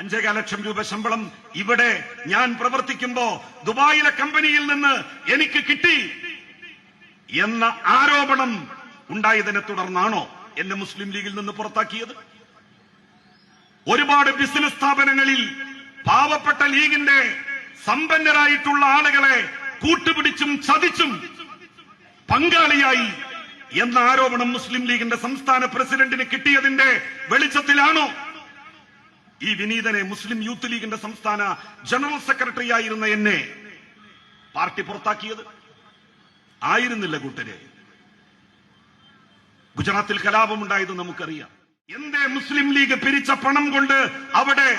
5.5 ലക്ഷം രൂപ ശമ്പളം ഇവിടെ ഞാൻ പ്രവർത്തിക്കുമ്പോ ദുബായിലെ കമ്പനിയിൽ നിന്ന് എനിക്ക് കിട്ടി എന്ന ആരോപണം ഉണ്ടായതിനെ തുടർന്നാണോ എന്നെ മുസ്ലിം ലീഗിൽ നിന്ന് പുറത്താക്കിയത്? ഒരുപാട് ബിസിനസ് സ്ഥാപനങ്ങളിൽ പാവപ്പെട്ട ലീഗിന്റെ സമ്പന്നരായിട്ടുള്ള ആളുകളെ കൂട്ടുപിടിച്ചും ചതിച്ചും പങ്കാളിയായി എന്ന ആരോപണം മുസ്ലിം ലീഗിന്റെ സംസ്ഥാന പ്രസിഡന്റിന് കിട്ടിയതിന്റെ വെളിച്ചത്തിലാണോ ഈ വിനീതനെ, മുസ്ലിം യൂത്ത് ലീഗിന്റെ സംസ്ഥാന ജനറൽ സെക്രട്ടറി ആയിരുന്ന എന്നെ പാർട്ടി പുറത്താക്കിയത്? ആയിരുന്നില്ല കൂട്ടരെ. ഗുജറാത്തിൽ കലാപമുണ്ടായത് നമുക്കറിയാം. എന്തേ മുസ്ലിം ലീഗ് പിരിച്ച പണം കൊണ്ട് അവിടെ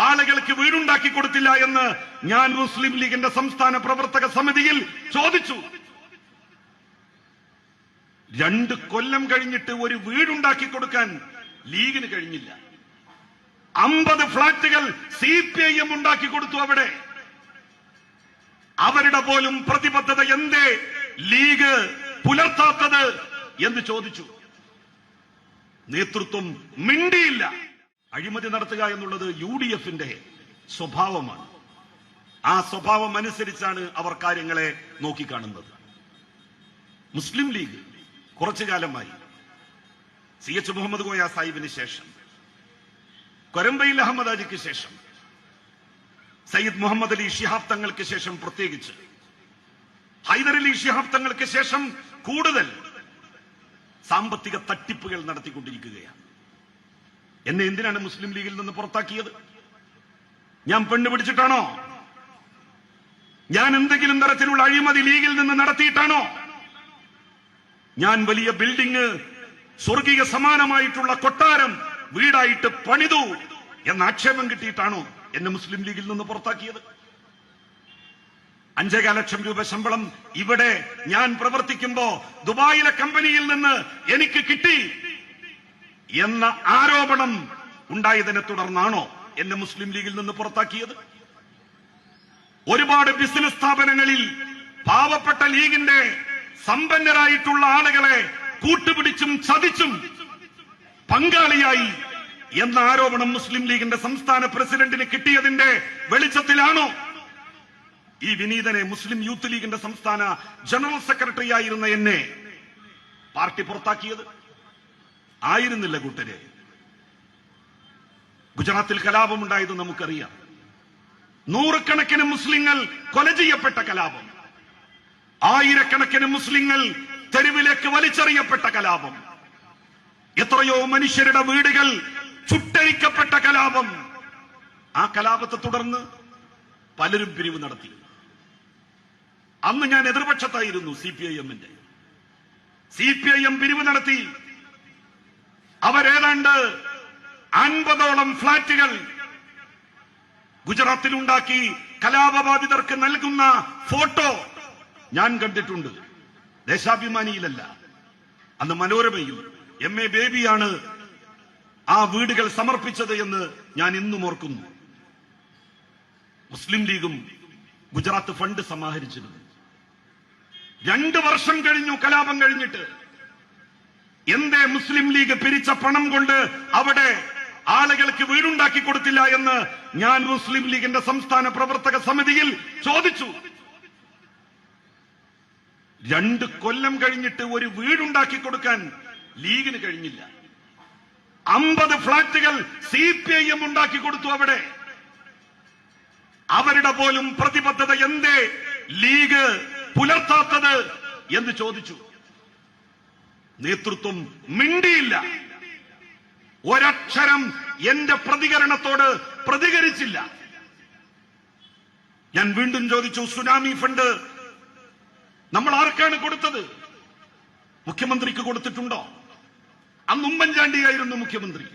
ആളുകൾക്ക് വീടുണ്ടാക്കി കൊടുത്തില്ല എന്ന് ഞാൻ മുസ്ലിം ലീഗിന്റെ സംസ്ഥാന പ്രവർത്തക സമിതിയിൽ ചോദിച്ചു. 2 കൊല്ലം കഴിഞ്ഞിട്ട് ഒരു വീടുണ്ടാക്കി കൊടുക്കാൻ ലീഗിന് കഴിഞ്ഞില്ല. 50 ഫ്ളാറ്റുകൾ CPIM ഉണ്ടാക്കി കൊടുത്തു. അവിടെ അവരുടെ പോലും പ്രതിബദ്ധത എന്തേ ലീഗ് പുലർത്താത്തത് എന്ന് ചോദിച്ചു. നേതൃത്വം മിണ്ടിയില്ല. അഴിമതി നടത്തുക എന്നുള്ളത് UDFന്റെ സ്വഭാവമാണ്. ആ സ്വഭാവം അനുസരിച്ചാണ് അവർ കാര്യങ്ങളെ നോക്കിക്കാണുന്നത്. മുസ്ലിം ലീഗ് കുറച്ചു കാലമായി CH മുഹമ്മദ് കോയ സാഹിബിന് ശേഷം, കൊരമ്പയിൽ അഹമ്മദ് അജിക്ക് ശേഷം, സയ്യിദ് മുഹമ്മദ് അലി ശിഹാബ് തങ്ങൾക്ക് ശേഷം, പ്രത്യേകിച്ച് ഹൈദർ അലി ശിഹാബ് തങ്ങൾക്ക് ശേഷം കൂടുതൽ സാമ്പത്തിക തട്ടിപ്പുകൾ നടത്തിക്കൊണ്ടിരിക്കുകയാണ്. എന്നെ എന്തിനാണ് മുസ്ലിം ലീഗിൽ നിന്ന് പുറത്താക്കിയത്? ഞാൻ പെണ്ണ് പിടിച്ചിട്ടാണോ? ഞാൻ എന്തെങ്കിലും തരത്തിലുള്ള അഴിമതി ലീഗിൽ നിന്ന് നടത്തിയിട്ടാണോ? ഞാൻ വലിയ ബിൽഡിംഗ്, സ്വർഗീയ സമാനമായിട്ടുള്ള കൊട്ടാരം വീടായിട്ട് പണിതു എന്ന ആക്ഷേപം കിട്ടിയിട്ടാണോ എന്നെ മുസ്ലിം ലീഗിൽ നിന്ന് പുറത്താക്കിയത്? 5.5 ലക്ഷം രൂപ ശമ്പളം ഇവിടെ ഞാൻ പ്രവർത്തിക്കുമ്പോ ദുബായിലെ കമ്പനിയിൽ നിന്ന് എനിക്ക് കിട്ടി എന്ന ആരോപണം ഉണ്ടായതിനെ തുടർന്നാണോ എന്നെ മുസ്ലിം ലീഗിൽ നിന്ന് പുറത്താക്കിയത്? ഒരുപാട് ബിസിനസ് സ്ഥാപനങ്ങളിൽ പാവപ്പെട്ട ലീഗിന്റെ സമ്പന്നരായിട്ടുള്ള ആളുകളെ കൂട്ടുപിടിച്ചും ചതിച്ചും പങ്കാളിയായി എന്ന ആരോപണം മുസ്ലിം ലീഗിന്റെ സംസ്ഥാന പ്രസിഡന്റിന് കിട്ടിയതിന്റെ വെളിച്ചത്തിലാണോ ഈ വിനീതനെ, മുസ്ലിം യൂത്ത് ലീഗിന്റെ സംസ്ഥാന ജനറൽ സെക്രട്ടറി ആയിരുന്ന എന്നെ പാർട്ടി പുറത്താക്കിയത്? ആയിരുന്നില്ല കൂട്ടരെ. ഗുജറാത്തിൽ കലാപമുണ്ടായത് നമുക്കറിയാം. 100 കണക്കിന് മുസ്ലിങ്ങൾ കൊല ചെയ്യപ്പെട്ട കലാപം, 1000 കണക്കിന് മുസ്ലിങ്ങൾ തെരുവിലേക്ക് വലിച്ചെറിയപ്പെട്ട കലാപം, എത്രയോ മനുഷ്യരുടെ വീടുകൾ ചുട്ടരിക്കപ്പെട്ട കലാപം. ആ കലാപത്തെ തുടർന്ന് പലരും പിരിവ് നടത്തി. അന്ന് ഞാൻ എതിർപക്ഷത്തായിരുന്നു CPIMന്റെ. CPIM പിരിവ് നടത്തി. അവരേതാണ്ട് 50ഓളം ഫ്ളാറ്റുകൾ ഗുജറാത്തിലുണ്ടാക്കി കലാപബാധിതർക്ക് നൽകുന്ന ഫോട്ടോ ഞാൻ കണ്ടിട്ടുണ്ട്. ദേശാഭിമാനിയിലല്ല, അന്ന് മനോരമയിൽ MA ബേബിയാണ് ആ വീടുകൾ സമർപ്പിച്ചത് എന്ന് ഞാൻ ഇന്നും ഓർക്കുന്നു. മുസ്ലിം ലീഗും ഗുജറാത്ത് ഫണ്ട് സമാഹരിച്ചിരുന്നു. 2 വർഷം കഴിഞ്ഞു കലാപം കഴിഞ്ഞിട്ട്. എന്തേ മുസ്ലിം ലീഗ് പിരിച്ച പണം കൊണ്ട് അവിടെ ആളുകൾക്ക് വീടുണ്ടാക്കി കൊടുത്തില്ല എന്ന് ഞാൻ മുസ്ലിം ലീഗിന്റെ സംസ്ഥാന പ്രവർത്തക സമിതിയിൽ ചോദിച്ചു. 2 കൊല്ലം കഴിഞ്ഞിട്ട് ഒരു വീടുണ്ടാക്കി കൊടുക്കാൻ ലീഗിന് കഴിഞ്ഞില്ല. 50 ഫ്ളാറ്റുകൾ CPIM ഉണ്ടാക്കി കൊടുത്തു. അവിടെ അവരുടെ പോലും പ്രതിബദ്ധത എന്തേ ലീഗ് പുലർത്താത്തത് എന്ന് ചോദിച്ചു. നേതൃത്വം മിണ്ടിയില്ല. ഒരക്ഷരം എന്റെ പ്രതികരണത്തോട് പ്രതികരിച്ചില്ല. ഞാൻ വീണ്ടും ചോദിച്ചു, സുനാമി ഫണ്ട് നമ്മൾ ആർക്കാണ് കൊടുത്തത്? മുഖ്യമന്ത്രിക്ക് കൊടുത്തിട്ടുണ്ടോ? അന്ന് ഉമ്മൻചാണ്ടിയായിരുന്നു മുഖ്യമന്ത്രി.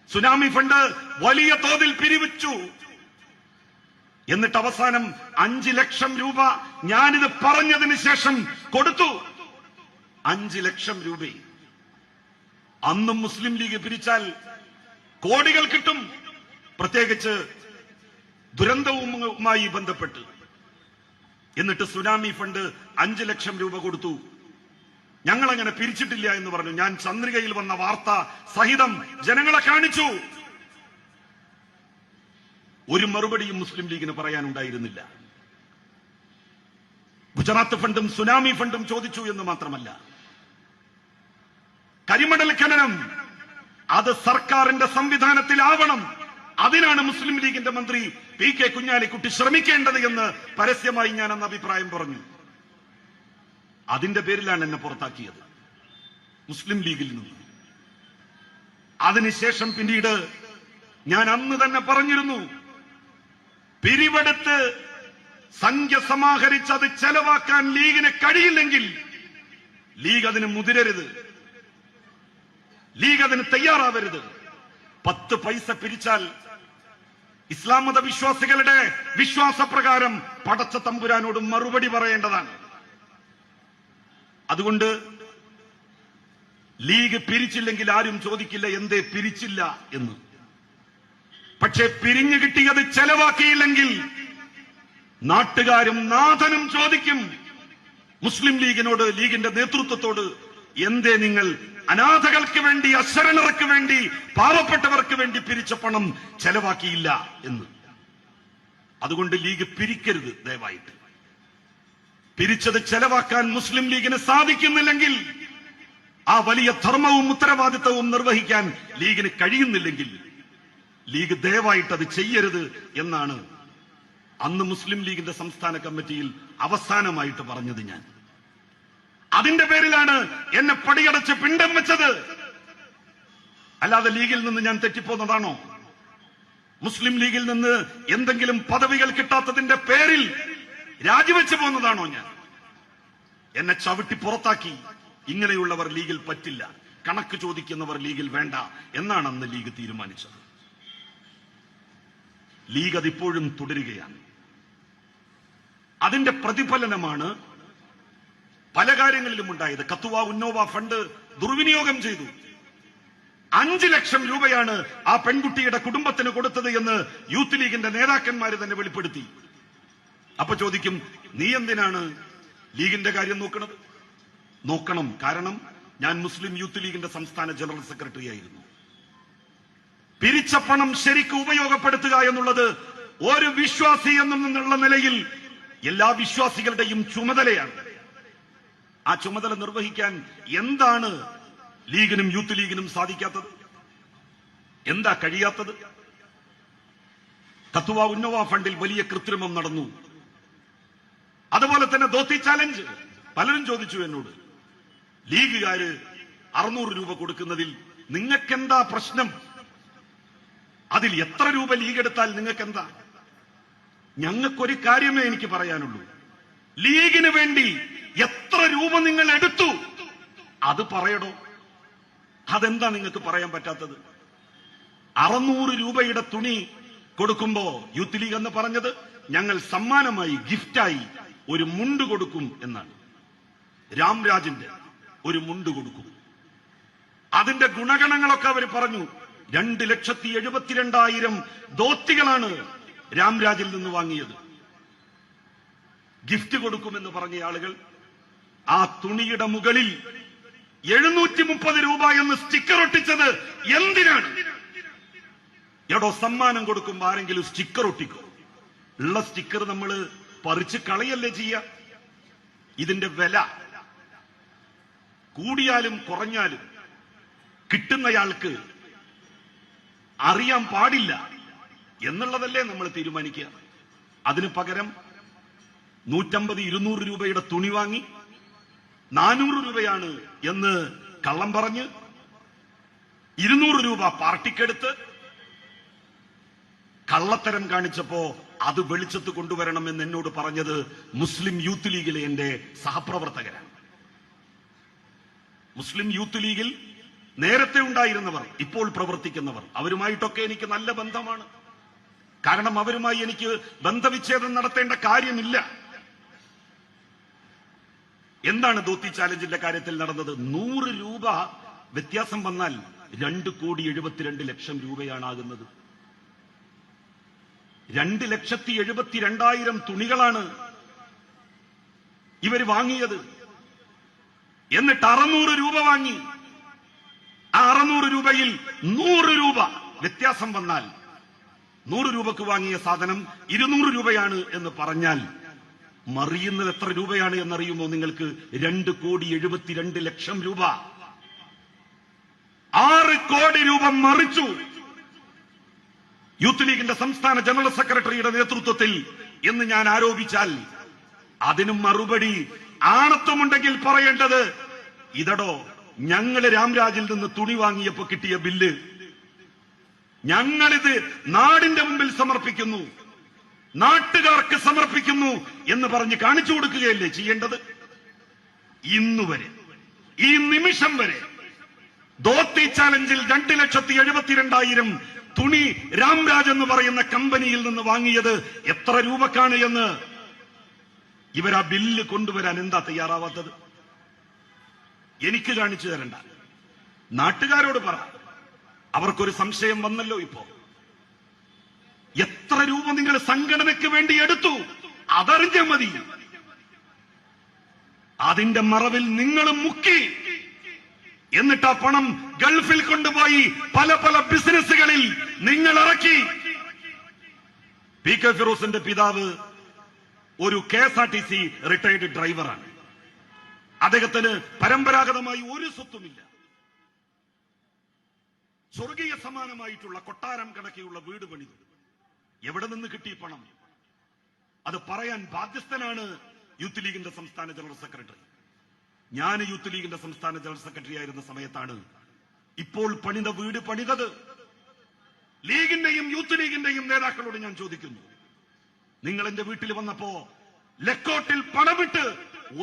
സുനാമി ഫണ്ട് വലിയ തോതിൽ പിരിവിച്ചു. എന്നിട്ട് അവസാനം 5 ലക്ഷം രൂപ ഞാനിത് പറഞ്ഞതിന് ശേഷം കൊടുത്തു. 5 ലക്ഷം രൂപ. അന്നും മുസ്ലിം ലീഗ് പിരിച്ചാൽ കോടികൾ കിട്ടും, പ്രത്യേകിച്ച് ദുരന്തവുമായി ബന്ധപ്പെട്ട്. എന്നിട്ട് സുനാമി ഫണ്ട് 5 ലക്ഷം രൂപ കൊടുത്തു. ഞങ്ങൾ അങ്ങനെ പിരിച്ചിട്ടില്ല എന്ന് പറഞ്ഞു. ഞാൻ ചന്ദ്രികയിൽ വന്ന വാർത്ത സഹിതം ജനങ്ങളെ കാണിച്ചു. ഒരു മറുപടിയും മുസ്ലിം ലീഗിന് പറയാനുണ്ടായിരുന്നില്ല. ഗുജറാത്ത് ഫണ്ടും സുനാമി ഫണ്ടും ചോദിച്ചു എന്ന് മാത്രമല്ല, കരിമണൽ ഖനനം അത് സർക്കാരിന്റെ സംവിധാനത്തിലാവണം, അതിനാണ് മുസ്ലിം ലീഗിന്റെ മന്ത്രി പി കെ കുഞ്ഞാലിക്കുട്ടി ശ്രമിക്കേണ്ടത് എന്ന് പരസ്യമായി ഞാൻ അന്ന് അഭിപ്രായം പറഞ്ഞു. അതിന്റെ പേരിലാണ് എന്നെ പുറത്താക്കിയത് മുസ്ലിം ലീഗിൽ നിന്ന്. അതിനുശേഷം പിന്നീട് ഞാൻ അന്ന് തന്നെ പറഞ്ഞിരുന്നു, പിരിവെടുത്ത് സംഖ്യ സമാഹരിച്ച് അത് ചെലവാക്കാൻ ലീഗിന് കഴിയില്ലെങ്കിൽ ലീഗ് അതിന് മുതിരരുത്, ലീഗ് അതിന് തയ്യാറാവരുത്. 10 പൈസ പിരിച്ചാൽ ഇസ്ലാം മത വിശ്വാസികളുടെ വിശ്വാസപ്രകാരം പടച്ച തമ്പുരാനോട് മറുപടി പറയേണ്ടതാണ്. അതുകൊണ്ട് ലീഗ് പിരിച്ചില്ലെങ്കിൽ ആരും ചോദിക്കില്ല എന്തേ പിരിച്ചില്ല എന്ന്. പക്ഷെ പിരിഞ്ഞു കിട്ടിയത് ചെലവാക്കിയില്ലെങ്കിൽ നാട്ടുകാരും നാഥനും ചോദിക്കും മുസ്ലിം ലീഗിനോട്, ലീഗിന്റെ നേതൃത്വത്തോട്, എന്തേ നിങ്ങൾ അനാഥകൾക്ക് വേണ്ടി, അശരണർക്ക് വേണ്ടി, പാവപ്പെട്ടവർക്ക് വേണ്ടി പിരിച്ച പണം ചെലവാക്കിയില്ല എന്ന്. അതുകൊണ്ട് ലീഗ് പിരിക്കരുത് ദയവായിട്ട്. പിരിച്ചത് ചെലവാക്കാൻ മുസ്ലിം ലീഗിന് സാധിക്കുന്നില്ലെങ്കിൽ, ആ വലിയ ധർമ്മവും ഉത്തരവാദിത്തവും നിർവഹിക്കാൻ ലീഗിന് കഴിയുന്നില്ലെങ്കിൽ ലീഗ് ദയവായിട്ട് അത് ചെയ്യരുത് എന്നാണ് അന്ന് മുസ്ലിം ലീഗിന്റെ സംസ്ഥാന കമ്മിറ്റിയിൽ അവസാനമായിട്ട് പറഞ്ഞത് ഞാൻ. അതിന്റെ പേരിലാണ് എന്നെ പടിയടച്ച് പിണ്ടം വെച്ചത്. അല്ലാതെ ലീഗിൽ നിന്ന് ഞാൻ തെറ്റിപ്പോന്നതാണോ? മുസ്ലിം ലീഗിൽ നിന്ന് എന്തെങ്കിലും പദവികൾ കിട്ടാത്തതിന്റെ പേരിൽ രാജിവെച്ചു പോന്നതാണോ ഞാൻ? എന്നെ ചവിട്ടി പുറത്താക്കി. ഇങ്ങനെയുള്ളവർ ലീഗിൽ പറ്റില്ല, കണക്ക് ചോദിക്കുന്നവർ ലീഗിൽ വേണ്ട എന്നാണ് അന്ന് ലീഗ് തീരുമാനിച്ചത്. ലീഗ് അതിപ്പോഴും തുടരുകയാണ്. അതിന്റെ പ്രതിഫലനമാണ് പല കാര്യങ്ങളിലും ഉണ്ടായത്. കത്തുവ ഉന്നോവ ഫണ്ട് ദുർവിനിയോഗം ചെയ്തു. 5 ലക്ഷം രൂപയാണ് ആ പെൺകുട്ടിയുടെ കുടുംബത്തിന് കൊടുത്തത് എന്ന് യൂത്ത് ലീഗിന്റെ നേതാക്കന്മാര് തന്നെ വെളിപ്പെടുത്തി. അപ്പൊ ചോദിക്കും, നീ എന്തിനാണ് ലീഗിന്റെ കാര്യം നോക്കുന്നത്? നോക്കണം. കാരണം ഞാൻ മുസ്ലിം യൂത്ത് ലീഗിന്റെ സംസ്ഥാന ജനറൽ സെക്രട്ടറി ആയിരുന്നു. പിരിച്ച പണം ശരിക്ക് ഉപയോഗപ്പെടുത്തുക എന്നുള്ളത് ഒരു വിശ്വാസി എന്നുള്ള നിലയിൽ എല്ലാ വിശ്വാസികളുടെയും ചുമതലയാണ്. ആ ചുമതല നിർവഹിക്കാൻ എന്താണ് ലീഗിനും യൂത്ത് ലീഗിനും സാധിക്കാത്തത്? എന്താ കഴിയാത്തത്? കത്തുവ ഉന്നോവ ഫണ്ടിൽ വലിയ കൃത്രിമം നടന്നു. അതുപോലെ തന്നെ ധോത്തി ചാലഞ്ച്. പലരും ചോദിച്ചു എന്നോട്, ലീഗുകാര് 600 രൂപ കൊടുക്കുന്നതിൽ നിങ്ങൾക്കെന്താ പ്രശ്നം? അതിൽ എത്ര രൂപ ലീഗ് എടുത്താൽ നിങ്ങൾക്കെന്താ? ഞങ്ങൾക്കൊരു കാര്യമേ എനിക്ക് പറയാനുള്ളൂ, ലീഗിന് വേണ്ടി എത്ര രൂപ നിങ്ങൾ എടുത്തു അത് പറയടോ. അതെന്താ നിങ്ങൾക്ക് പറയാൻ പറ്റാത്തത്? 600 രൂപയുടെ തുണി കൊടുക്കുമ്പോ യൂത്ത് ലീഗ് എന്ന് പറഞ്ഞത് ഞങ്ങൾ സമ്മാനമായി, ഗിഫ്റ്റായി ഒരു മുണ്ട് കൊടുക്കും എന്നാണ്. രാംരാജിന്റെ ഒരു മുണ്ട് കൊടുക്കും. അതിന്റെ ഗുണഗണങ്ങളൊക്കെ അവർ പറഞ്ഞു. 2,72,000 ധോത്തികളാണ് രാംരാജിൽ നിന്ന് വാങ്ങിയത്. ഗിഫ്റ്റ് കൊടുക്കുമെന്ന് പറഞ്ഞ ആളുകൾ ആ തുണിയുടെ മുകളിൽ 730 രൂപ എന്ന് സ്റ്റിക്കർ ഒട്ടിച്ചത് എന്തിനാണ്? എടോ, സമ്മാനം കൊടുക്കുമ്പോ ആരെങ്കിലും സ്റ്റിക്കർ ഒട്ടിക്കോ? ഉള്ള സ്റ്റിക്കർ നമ്മൾ പറിച്ച് കളയല്ലേ ചെയ്യുക? ഇതിന്റെ വില കൂടിയാലും കുറഞ്ഞാലും കിട്ടുന്നയാൾക്ക് അറിയാൻ പാടില്ല എന്നുള്ളതല്ലേ നമ്മൾ തീരുമാനിക്കുക. അതിന് പകരം 150-200 രൂപയുടെ തുണി വാങ്ങി 400 രൂപയാണ് എന്ന് കള്ളം പറഞ്ഞ് 200 രൂപ പാർട്ടിക്കെടുത്ത് കള്ളത്തരം കാണിച്ചപ്പോ അത് വെളിച്ചത്ത് കൊണ്ടുവരണമെന്ന് എന്നോട് പറഞ്ഞത് മുസ്ലിം യൂത്ത് ലീഗിലെ എന്റെ സഹപ്രവർത്തകരാണ്. മുസ്ലിം യൂത്ത് ലീഗിൽ നേരത്തെ ഉണ്ടായിരുന്നവർ, ഇപ്പോൾ പ്രവർത്തിക്കുന്നവർ, അവരുമായിട്ടൊക്കെ എനിക്ക് നല്ല ബന്ധമാണ്. കാരണം അവരുമായി എനിക്ക് ബന്ധവിച്ഛേദം നടത്തേണ്ട കാര്യമില്ല. എന്താണ് ധോത്തി ചാലഞ്ചിന്റെ കാര്യത്തിൽ നടന്നത്? 100 രൂപ വ്യത്യാസം വന്നാൽ 2,72,00,000 രൂപയാണ് ആകുന്നത്. 2,72,000 തുണികളാണ് ഇവർ വാങ്ങിയത്. എന്നിട്ട് 600 രൂപ വാങ്ങി. ആ 600 രൂപയിൽ 100 രൂപ വ്യത്യാസം വന്നാൽ 100 രൂപക്ക് വാങ്ങിയ സാധനം 200 രൂപയാണ് എന്ന് പറഞ്ഞാൽ മറിയുന്നത് എത്ര രൂപയാണ് എന്നറിയുമോ നിങ്ങൾക്ക്? 2,72,00,000 രൂപ. 6 കോടി രൂപ മറിച്ചു. യൂത്ത് ലീഗിന്റെ സംസ്ഥാന ജനറൽ സെക്രട്ടറിയുടെ നേതൃത്വത്തിൽ എന്ന് ഞാൻ ആരോപിച്ചാൽ അതിനും മറുപടി ആണത്വമുണ്ടെങ്കിൽ പറയേണ്ടത്, ഇതടോ ഞങ്ങള് രാംരാജിൽ നിന്ന് തുണി വാങ്ങിയപ്പോ കിട്ടിയ ബില്ല് ഞങ്ങളിത് നാടിന്റെ മുമ്പിൽ സമർപ്പിക്കുന്നു, നാട്ടുകാർക്ക് സമർപ്പിക്കുന്നു എന്ന് പറഞ്ഞ് കാണിച്ചു കൊടുക്കുകയല്ലേ ചെയ്യേണ്ടത്? ഇന്നുവരെ, ഈ നിമിഷം വരെ ധോത്തി ചാലഞ്ചിൽ 2,72,000 തുണി രാംരാജ് എന്ന് പറയുന്ന കമ്പനിയിൽ നിന്ന് വാങ്ങിയത് എത്ര രൂപക്കാണ് എന്ന് ഇവരാ ബില്ല് കൊണ്ടുവരാൻ എന്താ തയ്യാറാവാത്തത്? എനിക്ക് കാണിച്ചു തരണ്ട, നാട്ടുകാരോട് പറ. അവർക്കൊരു സംശയം വന്നല്ലോ. ഇപ്പോ എത്ര രൂപ നിങ്ങൾ സംഘടനയ്ക്ക് വേണ്ടി എടുത്തു അതറിഞ്ഞാൽ മതി. അതിന്റെ മറവിൽ നിങ്ങൾ മുക്കി, എന്നിട്ട് ആ പണം ഗൾഫിൽ കൊണ്ടുപോയി പല പല ബിസിനസ്സുകളിൽ നിങ്ങൾ ഇറക്കി. പി കെ ഫിറോസിന്റെ പിതാവ് ഒരു KSRTC റിട്ടയർഡ് ഡ്രൈവറാണ്. അദ്ദേഹത്തിന് പരമ്പരാഗതമായി ഒരു സ്വത്തുമില്ല. സ്വർഗീയ സമാനമായിട്ടുള്ള കൊട്ടാരം കണക്കെയുള്ള വീട് പണിതു. എവിടെ നിന്ന് കിട്ടി പണം? അത് പറയാൻ ബാധ്യസ്ഥനാണ് യൂത്ത് ലീഗിന്റെ സംസ്ഥാന ജനറൽ സെക്രട്ടറി. ഞാൻ യൂത്ത് ലീഗിന്റെ സംസ്ഥാന ജനറൽ സെക്രട്ടറി ആയിരുന്ന സമയത്താണ് ഇപ്പോൾ പണിത വീട് പണിതത്. ലീഗിന്റെയും യൂത്ത് ലീഗിന്റെയും നേതാക്കളോട് ഞാൻ ചോദിക്കുന്നു, നിങ്ങൾ എന്റെ വീട്ടിൽ വന്നപ്പോ ലക്കോട്ടിൽ പണമിട്ട്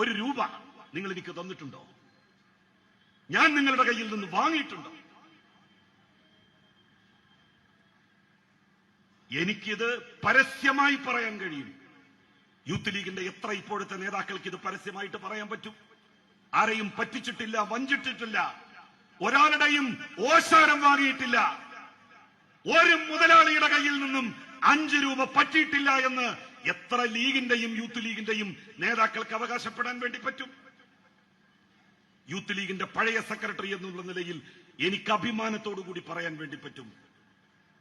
1 രൂപ നിങ്ങൾ എനിക്ക് തന്നിട്ടുണ്ടോ? ഞാൻ നിങ്ങളുടെ കയ്യിൽ നിന്ന് വാങ്ങിയിട്ടുണ്ടോ? എനിക്കിത് പരസ്യമായി പറയാൻ കഴിയും. യൂത്ത് ലീഗിന്റെ എത്ര ഇപ്പോഴത്തെ നേതാക്കൾക്ക് ഇത് പരസ്യമായിട്ട് പറയാൻ പറ്റും? ആരെയും പറ്റിച്ചിട്ടില്ല, വഞ്ചിച്ചിട്ടില്ല, ഒരാളുടെയും ഓശാരം വാങ്ങിയിട്ടില്ല, ഒരു മുതലാളിയുടെ കയ്യിൽ നിന്നും 5 രൂപ പറ്റിയിട്ടില്ല എന്ന് എത്ര ലീഗിന്റെയും യൂത്ത് ലീഗിന്റെയും നേതാക്കൾക്ക് അവകാശപ്പെടാൻ വേണ്ടി പറ്റും? യൂത്ത് ലീഗിന്റെ പഴയ സെക്രട്ടറി എന്നുള്ള നിലയിൽ എനിക്ക് അഭിമാനത്തോടു കൂടി പറയാൻ വേണ്ടി പറ്റും,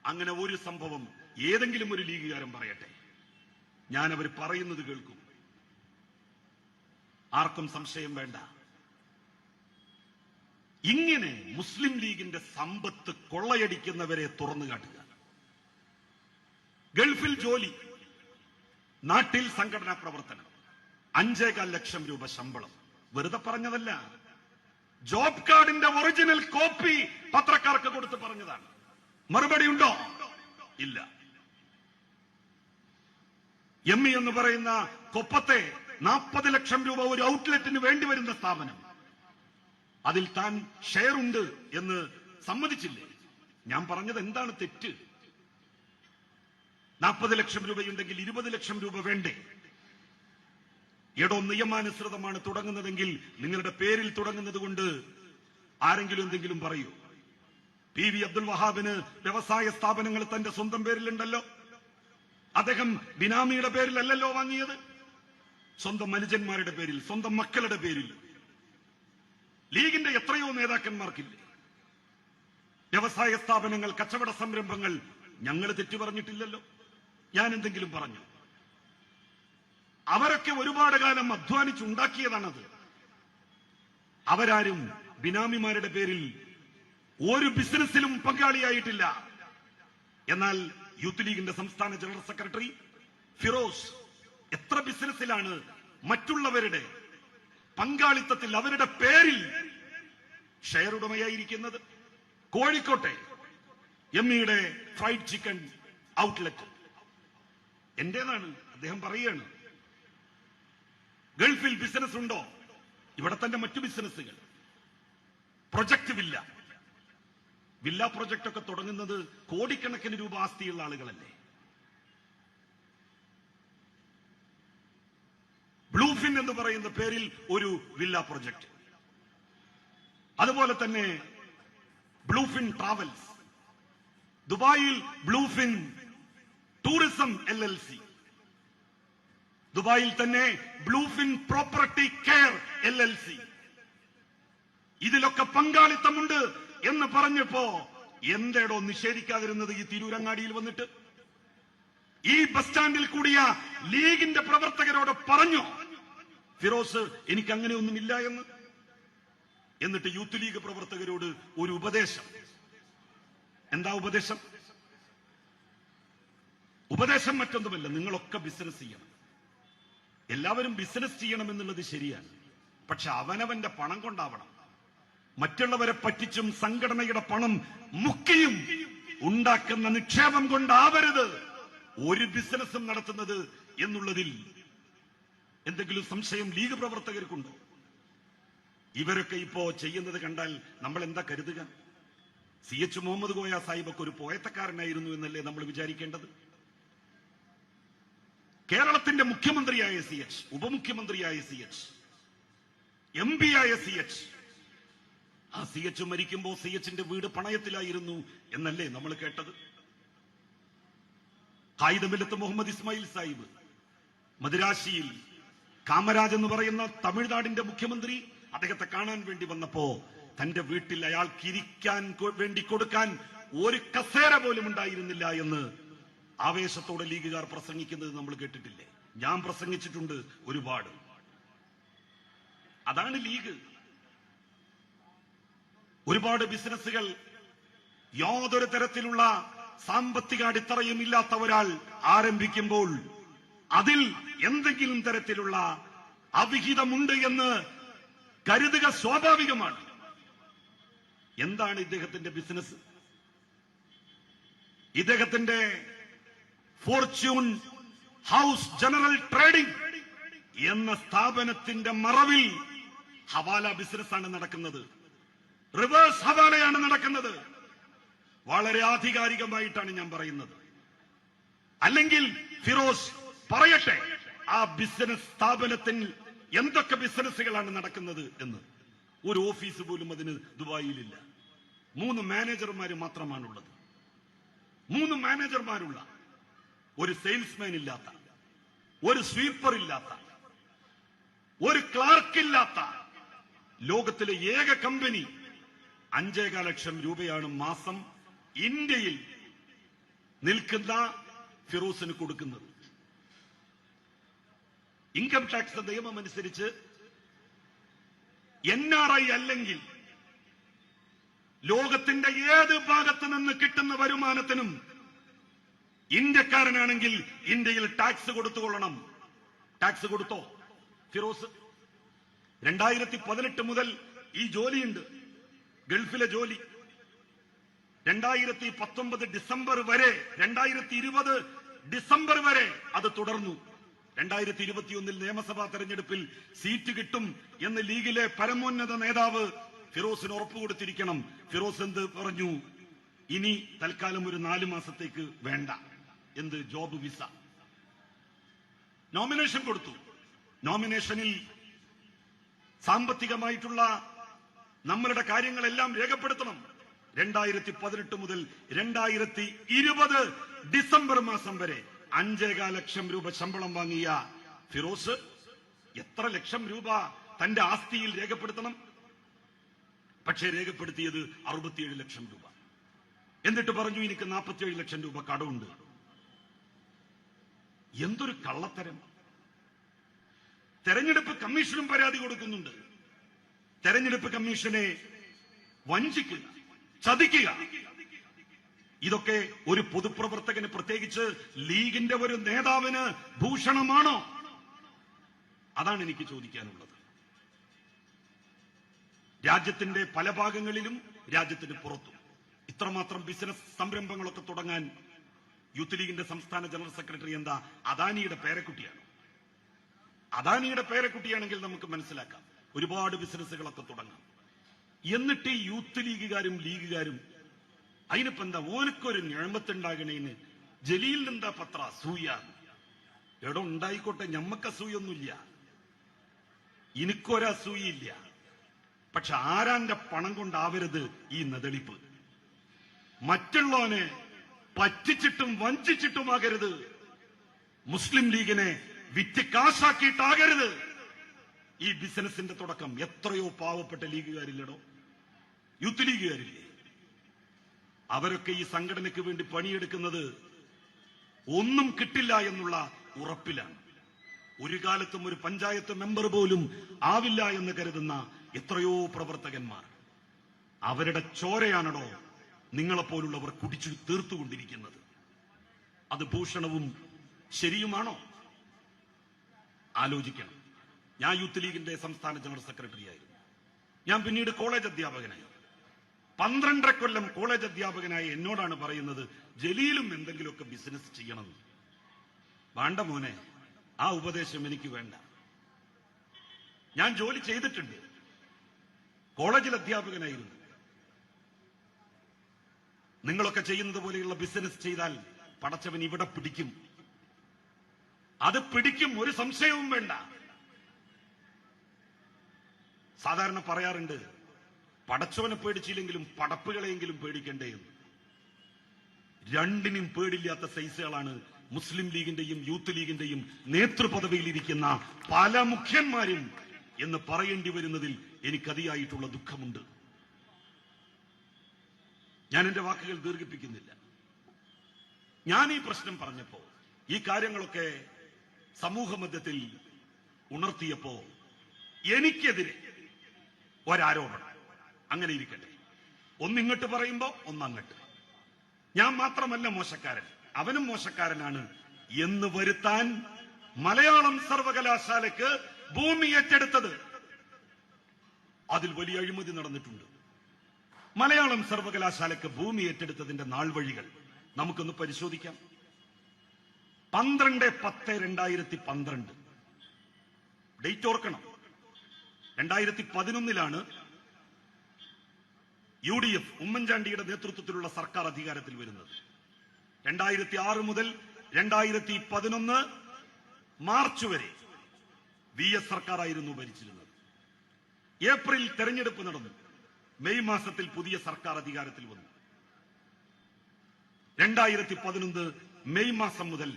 അങ്ങനെ ഒരു സംഭവം ഏതെങ്കിലും ഒരു ലീഗുകാരൻ പറയട്ടെ, ഞാൻ അവർ പറയുന്നത് കേൾക്കും. ആർക്കും സംശയം വേണ്ട. ഇങ്ങനെ മുസ്ലിം ലീഗിന്റെ സമ്പത്ത് കൊള്ളയടിക്കുന്നവരെ തുറന്നു കാട്ടുക. ഗൾഫിൽ ജോലി, നാട്ടിൽ സംഘടനാ പ്രവർത്തനം, 5,15 ലക്ഷം രൂപ ശമ്പളം. വെറുതെ പറഞ്ഞതല്ല, ജോബ് കാർഡിന്റെ ഒറിജിനൽ കോപ്പി പത്രക്കാർക്ക് കൊടുത്ത് പറഞ്ഞതാണ്. മറുപടി ഉണ്ടോ? ഇല്ല. എമ്മി എന്ന് പറയുന്ന കൊപ്പത്തെ 40 ലക്ഷം രൂപ ഒരു ഔട്ട്ലെറ്റിന് വേണ്ടി വരുന്ന സ്ഥാപനം, അതിൽ താൻ ഷെയർ ഉണ്ട് എന്ന് സമ്മതിച്ചില്ലേ? ഞാൻ പറഞ്ഞത് എന്താണ് തെറ്റ്? 40 ലക്ഷം രൂപയുണ്ടെങ്കിൽ 20 ലക്ഷം രൂപ വേണ്ടേ? എടോ, നിയമാനുസൃതമാണ് തുടങ്ങുന്നതെങ്കിൽ നിങ്ങളുടെ പേരിൽ തുടങ്ങുന്നത് കൊണ്ട് ആരെങ്കിലും എന്തെങ്കിലും പറയൂ? PV അബ്ദുൽ വഹാബിന് വ്യവസായ സ്ഥാപനങ്ങൾ തന്റെ സ്വന്തം പേരിലുണ്ടല്ലോ. അദ്ദേഹം ബിനാമിയുടെ പേരിലല്ലല്ലോ വാങ്ങിയത്, സ്വന്തം അനുജന്മാരുടെ പേരിൽ, സ്വന്തം മക്കളുടെ പേരിൽ. ലീഗിന്റെ എത്രയോ നേതാക്കന്മാർക്കില്ലേ വ്യവസായ സ്ഥാപനങ്ങൾ, കച്ചവട സംരംഭങ്ങൾ? ഞങ്ങൾ തെറ്റു പറഞ്ഞിട്ടില്ലല്ലോ. ഞാൻ എന്തെങ്കിലും പറഞ്ഞു? അവരൊക്കെ ഒരുപാട് കാലം അധ്വാനിച്ചുണ്ടാക്കിയതാണത്. അവരാരും ബിനാമിമാരുടെ പേരിൽ ഒരു ബിസിനസ്സിലും പങ്കാളിയായിട്ടില്ല. എന്നാൽ യൂത്ത് ലീഗിന്റെ സംസ്ഥാന ജനറൽ സെക്രട്ടറി ഫിറോസ് എത്ര ബിസിനസ്സിലാണ് മറ്റുള്ളവരുടെ പങ്കാളിത്തത്തിൽ അവരുടെ പേരിൽ ഷെയർ ഉടമയായിരിക്കുന്നത്? കോഴിക്കോട്ടെ എമ്മിയുടെ ഫ്രൈഡ് ചിക്കൻ ഔട്ട്ലെറ്റ് എന്റേതാണ്, അദ്ദേഹം പറയുകയാണ്. ഗൾഫിൽ ബിസിനസ് ഉണ്ടോ? ഇവിടെ തന്നെ മറ്റു ബിസിനസ്സുകൾ. പ്രൊജക്ട് വില്ല, വില്ല പ്രൊജക്ട് ഒക്കെ തുടങ്ങുന്നത് കോടിക്കണക്കിന് രൂപ ആസ്തിയുള്ള ആളുകളല്ലേ? ബ്ലൂഫിൻ എന്ന് പറയുന്ന പേരിൽ ഒരു വില്ല പ്രൊജക്ട്, അതുപോലെ തന്നെ ബ്ലൂഫിൻ ട്രാവൽസ്, ദുബായിൽ ബ്ലൂഫിൻ ടൂറിസം LLC, ദുബായിൽ തന്നെ ബ്ലൂഫിൻ പ്രോപ്പർട്ടി കെയർ LLC. ഇതിലൊക്കെ പങ്കാളിത്തമുണ്ട് എന്ന് പറഞ്ഞപ്പോ എന്തേടോ നിഷേധിക്കാതിരുന്നത്? ഈ തിരൂരങ്ങാടിയിൽ വന്നിട്ട് ഈ ബസ് സ്റ്റാൻഡിൽ കൂടിയ ലീഗിന്റെ പ്രവർത്തകരോട് പറഞ്ഞു, ഫിറോസ് എനിക്ക് അങ്ങനെയൊന്നുമില്ല എന്ന്. എന്നിട്ട് യൂത്ത് ലീഗ് പ്രവർത്തകരോട് ഒരു ഉപദേശം. എന്താ ഉപദേശം? ഉപദേശം മറ്റൊന്നുമല്ല, നിങ്ങളൊക്കെ ബിസിനസ് ചെയ്യണം. എല്ലാവരും ബിസിനസ് ചെയ്യണം എന്നുള്ളത് ശരിയാണ്. പക്ഷെ അവനവന്റെ പണം കൊണ്ടാവണം. മറ്റുള്ളവരെ പറ്റിച്ചും സംഘടനയുടെ പണം മുക്കിയും ഉണ്ടാക്കുന്ന നിക്ഷേപം കൊണ്ടാവരുത് ഒരു ബിസിനസ്സും നടത്തുന്നത് എന്നുള്ളതിൽ എന്തെങ്കിലും സംശയം ലീഗ് പ്രവർത്തകർക്കുണ്ടോ? ഇവരൊക്കെ ഇപ്പോ ചെയ്യുന്നത് കണ്ടാൽ നമ്മൾ എന്താ കരുതുക? CH മുഹമ്മദ് കോയ സാഹിബൊക്കെ ഒരു പോയത്തക്കാരനായിരുന്നു എന്നല്ലേ നമ്മൾ വിചാരിക്കേണ്ടത്? കേരളത്തിന്റെ മുഖ്യമന്ത്രിയായ CH, ഉപമുഖ്യമന്ത്രിയായ CH, MP ആയ CH, ആ CH മരിക്കുമ്പോ CHന്റെ വീട് പണയത്തിലായിരുന്നു എന്നല്ലേ നമ്മൾ കേട്ടത്? ഖായിദമില്ലത്ത് മുഹമ്മദ് ഇസ്മായിൽ സാഹിബ് മദിരാശിയിൽ കാമരാജ് എന്ന് പറയുന്ന തമിഴ്നാടിന്റെ മുഖ്യമന്ത്രി അദ്ദേഹത്തെ കാണാൻ വേണ്ടി വന്നപ്പോ തന്റെ വീട്ടിൽ അയാൾക്ക് ഇരിക്കാൻ വേണ്ടി കൊടുക്കാൻ ഒരു കസേര പോലും ഉണ്ടായിരുന്നില്ല എന്ന് ആവേശത്തോടെ ലീഗുകാർ പ്രസംഗിക്കുന്നത് നമ്മൾ കേട്ടിട്ടില്ലേ? ഞാൻ പ്രസംഗിച്ചിട്ടുണ്ട് ഒരുപാട്. അതാണ് ലീഗ്. ഒരുപാട് ബിസിനസ്സുകൾ യാതൊരു തരത്തിലുള്ള സാമ്പത്തിക അടിത്തറയും ഇല്ലാത്ത ഒരാൾ ആരംഭിക്കുമ്പോൾ അതിൽ എന്തെങ്കിലും തരത്തിലുള്ള അവിഹിതമുണ്ട് എന്ന് കരുതുക സ്വാഭാവികമാണ്. എന്താണ് ഇദ്ദേഹത്തിന്റെ ബിസിനസ്? ഇദ്ദേഹത്തിന്റെ ഫോർച്യൂൺ ഹൗസ് ജനറൽ ട്രേഡിംഗ് എന്ന സ്ഥാപനത്തിന്റെ മറവിൽ ഹവാല ബിസിനസ്സാണ് നടക്കുന്നത്. റിവേഴ്സ് ഹവാലയാണ് നടക്കുന്നത്. വളരെ ആധികാരികമായിട്ടാണ് ഞാൻ പറയുന്നത്. അല്ലെങ്കിൽ ഫിറോസ് പറയട്ടെ ആ ബിസിനസ് സ്ഥാപനത്തിൽ എന്തൊക്കെ ബിസിനസ്സുകളാണ് നടക്കുന്നത് എന്ന്. ഒരു ഓഫീസ് പോലും അതിന് ദുബായിലില്ല. 3 മാനേജർമാര് മാത്രമാണുള്ളത്. 3 മാനേജർമാരുള്ള, ഒരു സെയിൽസ്മാൻ ഇല്ലാത്ത, ഒരു സ്വീപ്പർ ഇല്ലാത്ത, ഒരു ക്ലാർക്ക് ഇല്ലാത്ത ലോകത്തിലെ ഏക കമ്പനി 5.25 ലക്ഷം രൂപയാണ് മാസം ഇന്ത്യയിൽ നിൽക്കുന്ന ഫിറോസിന് കൊടുക്കുന്നത്. ഇൻകം ടാക്സ് നിയമം അനുസരിച്ച് NRI അല്ലെങ്കിൽ ലോകത്തിന്റെ ഏത് ഭാഗത്ത് നിന്ന് കിട്ടുന്ന വരുമാനത്തിനും ഇന്ത്യക്കാരനാണെങ്കിൽ ഇന്ത്യയിൽ ടാക്സ് കൊടുത്തുകൊള്ളണം. ടാക്സ് കൊടുത്തോ ഫിറോസ്? 2018 മുതൽ ഈ ജോലിയുണ്ട്, ഗൾഫിലെ ജോലി. 2019 ഡിസംബർ വരെ, 2020 ഡിസംബർ വരെ അത് തുടർന്നു. 2021 നിയമസഭാ തെരഞ്ഞെടുപ്പിൽ സീറ്റ് കിട്ടും എന്ന് ലീഗിലെ പരമോന്നത നേതാവ് ഫിറോസിന് ഉറപ്പുകൊടുത്തിരിക്കണം. ഫിറോസ് എന്ത് പറഞ്ഞു? ഇനി തൽക്കാലം ഒരു 4 മാസത്തേക്ക് വേണ്ട. എന്ത്? Job visa. നോമിനേഷൻ കൊടുത്തു. നോമിനേഷനിൽ സാമ്പത്തികമായിട്ടുള്ള നമ്മളുടെ കാര്യങ്ങളെല്ലാം രേഖപ്പെടുത്തണം. 2018 മുതൽ 2020 ഡിസംബർ മാസം വരെ 5.25 ലക്ഷം രൂപ ശമ്പളം വാങ്ങിയ ഫിറോസ് എത്ര ലക്ഷം രൂപ തന്റെ ആസ്തിയിൽ രേഖപ്പെടുത്തണം? പക്ഷേ രേഖപ്പെടുത്തിയത് 67 ലക്ഷം രൂപ. എന്നിട്ട് പറഞ്ഞു എനിക്ക് 47 ലക്ഷം രൂപ കടമുണ്ട്. എന്തൊരു കള്ളത്തരം! തെരഞ്ഞെടുപ്പ് കമ്മീഷനും പരാതി കൊടുക്കുന്നുണ്ട്. തെരഞ്ഞെടുപ്പ് കമ്മീഷനെ വഞ്ചിക്കുക, ചതിക്കുക, ഇതൊക്കെ ഒരു പൊതുപ്രവർത്തകന്, പ്രത്യേകിച്ച് ലീഗിന്റെ ഒരു നേതാവിന് ഭൂഷണമാണോ? അതാണ് എനിക്ക് ചോദിക്കാനുള്ളത്. രാജ്യത്തിന്റെ പല ഭാഗങ്ങളിലും രാജ്യത്തിന് പുറത്തും ഇത്രമാത്രം ബിസിനസ് സംരംഭങ്ങളൊക്കെ തുടങ്ങാൻ യൂത്ത് ലീഗിന്റെ സംസ്ഥാന ജനറൽ സെക്രട്ടറി എന്താ അദാനിയുടെ പേരക്കുട്ടിയാണ്? അദാനിയുടെ പേരക്കുട്ടിയാണെങ്കിൽ നമുക്ക് മനസ്സിലാക്കാം, ഒരുപാട് ബിസിനസ്സുകളൊക്കെ തുടങ്ങാം. എന്നിട്ട് ഈ യൂത്ത് ലീഗുകാരും ലീഗുകാരും അതിനിപ്പോ എന്താ, ഓനക്കൊരു ഞഴമ്പത്തുണ്ടാകണേന് ജലീലിന് എന്താ പത്ര അസൂയ? എടോ ഉണ്ടായിക്കോട്ടെ, ഞമ്മക്ക് അസൂയൊന്നുമില്ല, എനിക്കൊരസൂയില്ല. പക്ഷെ ആരാന്റെ പണം കൊണ്ടാവരുത് ഈ നെതളിപ്പ്. മറ്റുള്ളവനെ പറ്റിച്ചിട്ടും വഞ്ചിച്ചിട്ടുമാകരുത്. മുസ്ലിം ലീഗിനെ വിറ്റ് കാശാക്കിയിട്ടാകരുത് ഈ ബിസിനസിന്റെ തുടക്കം. എത്രയോ പാവപ്പെട്ട ലീഗുകാരില്ലടോ, യൂത്ത് ലീഗുകാരില്ലേ? അവരൊക്കെ ഈ സംഘടനയ്ക്ക് വേണ്ടി പണിയെടുക്കുന്നത് ഒന്നും കിട്ടില്ല എന്നുള്ള ഉറപ്പിലാണ്. ഒരു കാലത്തും ഒരു പഞ്ചായത്ത് മെമ്പർ പോലും ആവില്ല എന്ന് കരുതുന്ന എത്രയോ പ്രവർത്തകന്മാർ, അവരുടെ ചോരയാണോ നിങ്ങളെപ്പോലുള്ളവർ കുടിച്ചു തീർത്തുകൊണ്ടിരിക്കുന്നത്? അത് ഭൂഷണവും ശരിയുമാണോ? ആലോചിക്കണം. ഞാൻ യൂത്ത് ലീഗിന്റെ സംസ്ഥാന ജനറൽ സെക്രട്ടറി ആയിരുന്നു. ഞാൻ പിന്നീട് കോളേജ് അധ്യാപകനായി. 12 കൊല്ലം കോളേജ് അധ്യാപകനായി എന്നോടാണ് പറയുന്നത്, ജലീലും എന്തെങ്കിലുമൊക്കെ ബിസിനസ് ചെയ്യണം. വേണ്ട മോനെ, ആ ഉപദേശം എനിക്ക് വേണ്ട. ഞാൻ ജോലി ചെയ്തിട്ടുണ്ട്, കോളേജിൽ അധ്യാപകനായിരുന്നു. നിങ്ങളൊക്കെ ചെയ്യുന്നത് പോലെയുള്ള ബിസിനസ് ചെയ്താൽ പടച്ചവൻ ഇവിടെ പിടിക്കും. അത് പിടിക്കും, ഒരു സംശയവും വേണ്ട. സാധാരണ പറയാറുണ്ട്, പടച്ചവനെ പേടിച്ചില്ലെങ്കിലും പടപ്പുകളെയെങ്കിലും പേടിക്കണ്ടേ എന്ന്. രണ്ടിനും പേടില്ലാത്ത സൈസുകളാണ് മുസ്ലിം ലീഗിന്റെയും യൂത്ത് ലീഗിന്റെയും നേതൃപദവിയിലിരിക്കുന്ന പല മുഖ്യന്മാരും എന്ന് പറയേണ്ടി വരുന്നതിൽ എനിക്കതിയായിട്ടുള്ള ദുഃഖമുണ്ട്. ഞാൻ എന്റെ വാക്കുകൾ ദീർഘിപ്പിക്കുന്നില്ല. ഞാൻ ഈ പ്രശ്നം പറഞ്ഞപ്പോ, ഈ കാര്യങ്ങളൊക്കെ സമൂഹ മധ്യത്തിൽ ഉണർത്തിയപ്പോ എനിക്കെതിരെ ഒരാരോപണം. അങ്ങനെ ഇരിക്കട്ടെ, ഒന്നിങ്ങോട്ട് പറയുമ്പോ ഒന്നങ്ങട്ട്. ഞാൻ മാത്രമല്ല മോശക്കാരൻ, അവനും മോശക്കാരനാണ് എന്ന് വരുത്താൻ മലയാളം സർവകലാശാലയ്ക്ക് ഭൂമി ഏറ്റെടുത്തത്, അതിൽ വലിയ അഴിമതി നടന്നിട്ടുണ്ട്. മലയാളം സർവകലാശാലയ്ക്ക് ഭൂമി ഏറ്റെടുത്തതിന്റെ നാൾ വഴികൾ നമുക്കൊന്ന് പരിശോധിക്കാം. 12/10/2012 ഡേറ്റ് ഓർക്കണം. 2011 UDF ഉമ്മൻചാണ്ടിയുടെ നേതൃത്വത്തിലുള്ള സർക്കാർ അധികാരത്തിൽ വരുന്നത്. 2006 മുതൽ 2011 മാർച്ച് വരെ VS സർക്കാരായിരുന്നു ഭരിച്ചിരുന്നത്. ഏപ്രിൽ തെരഞ്ഞെടുപ്പ് നടന്നു. മെയ് മാസത്തിൽ പുതിയ സർക്കാർ അധികാരത്തിൽ വന്നു. 2011 മെയ് മാസം മുതൽ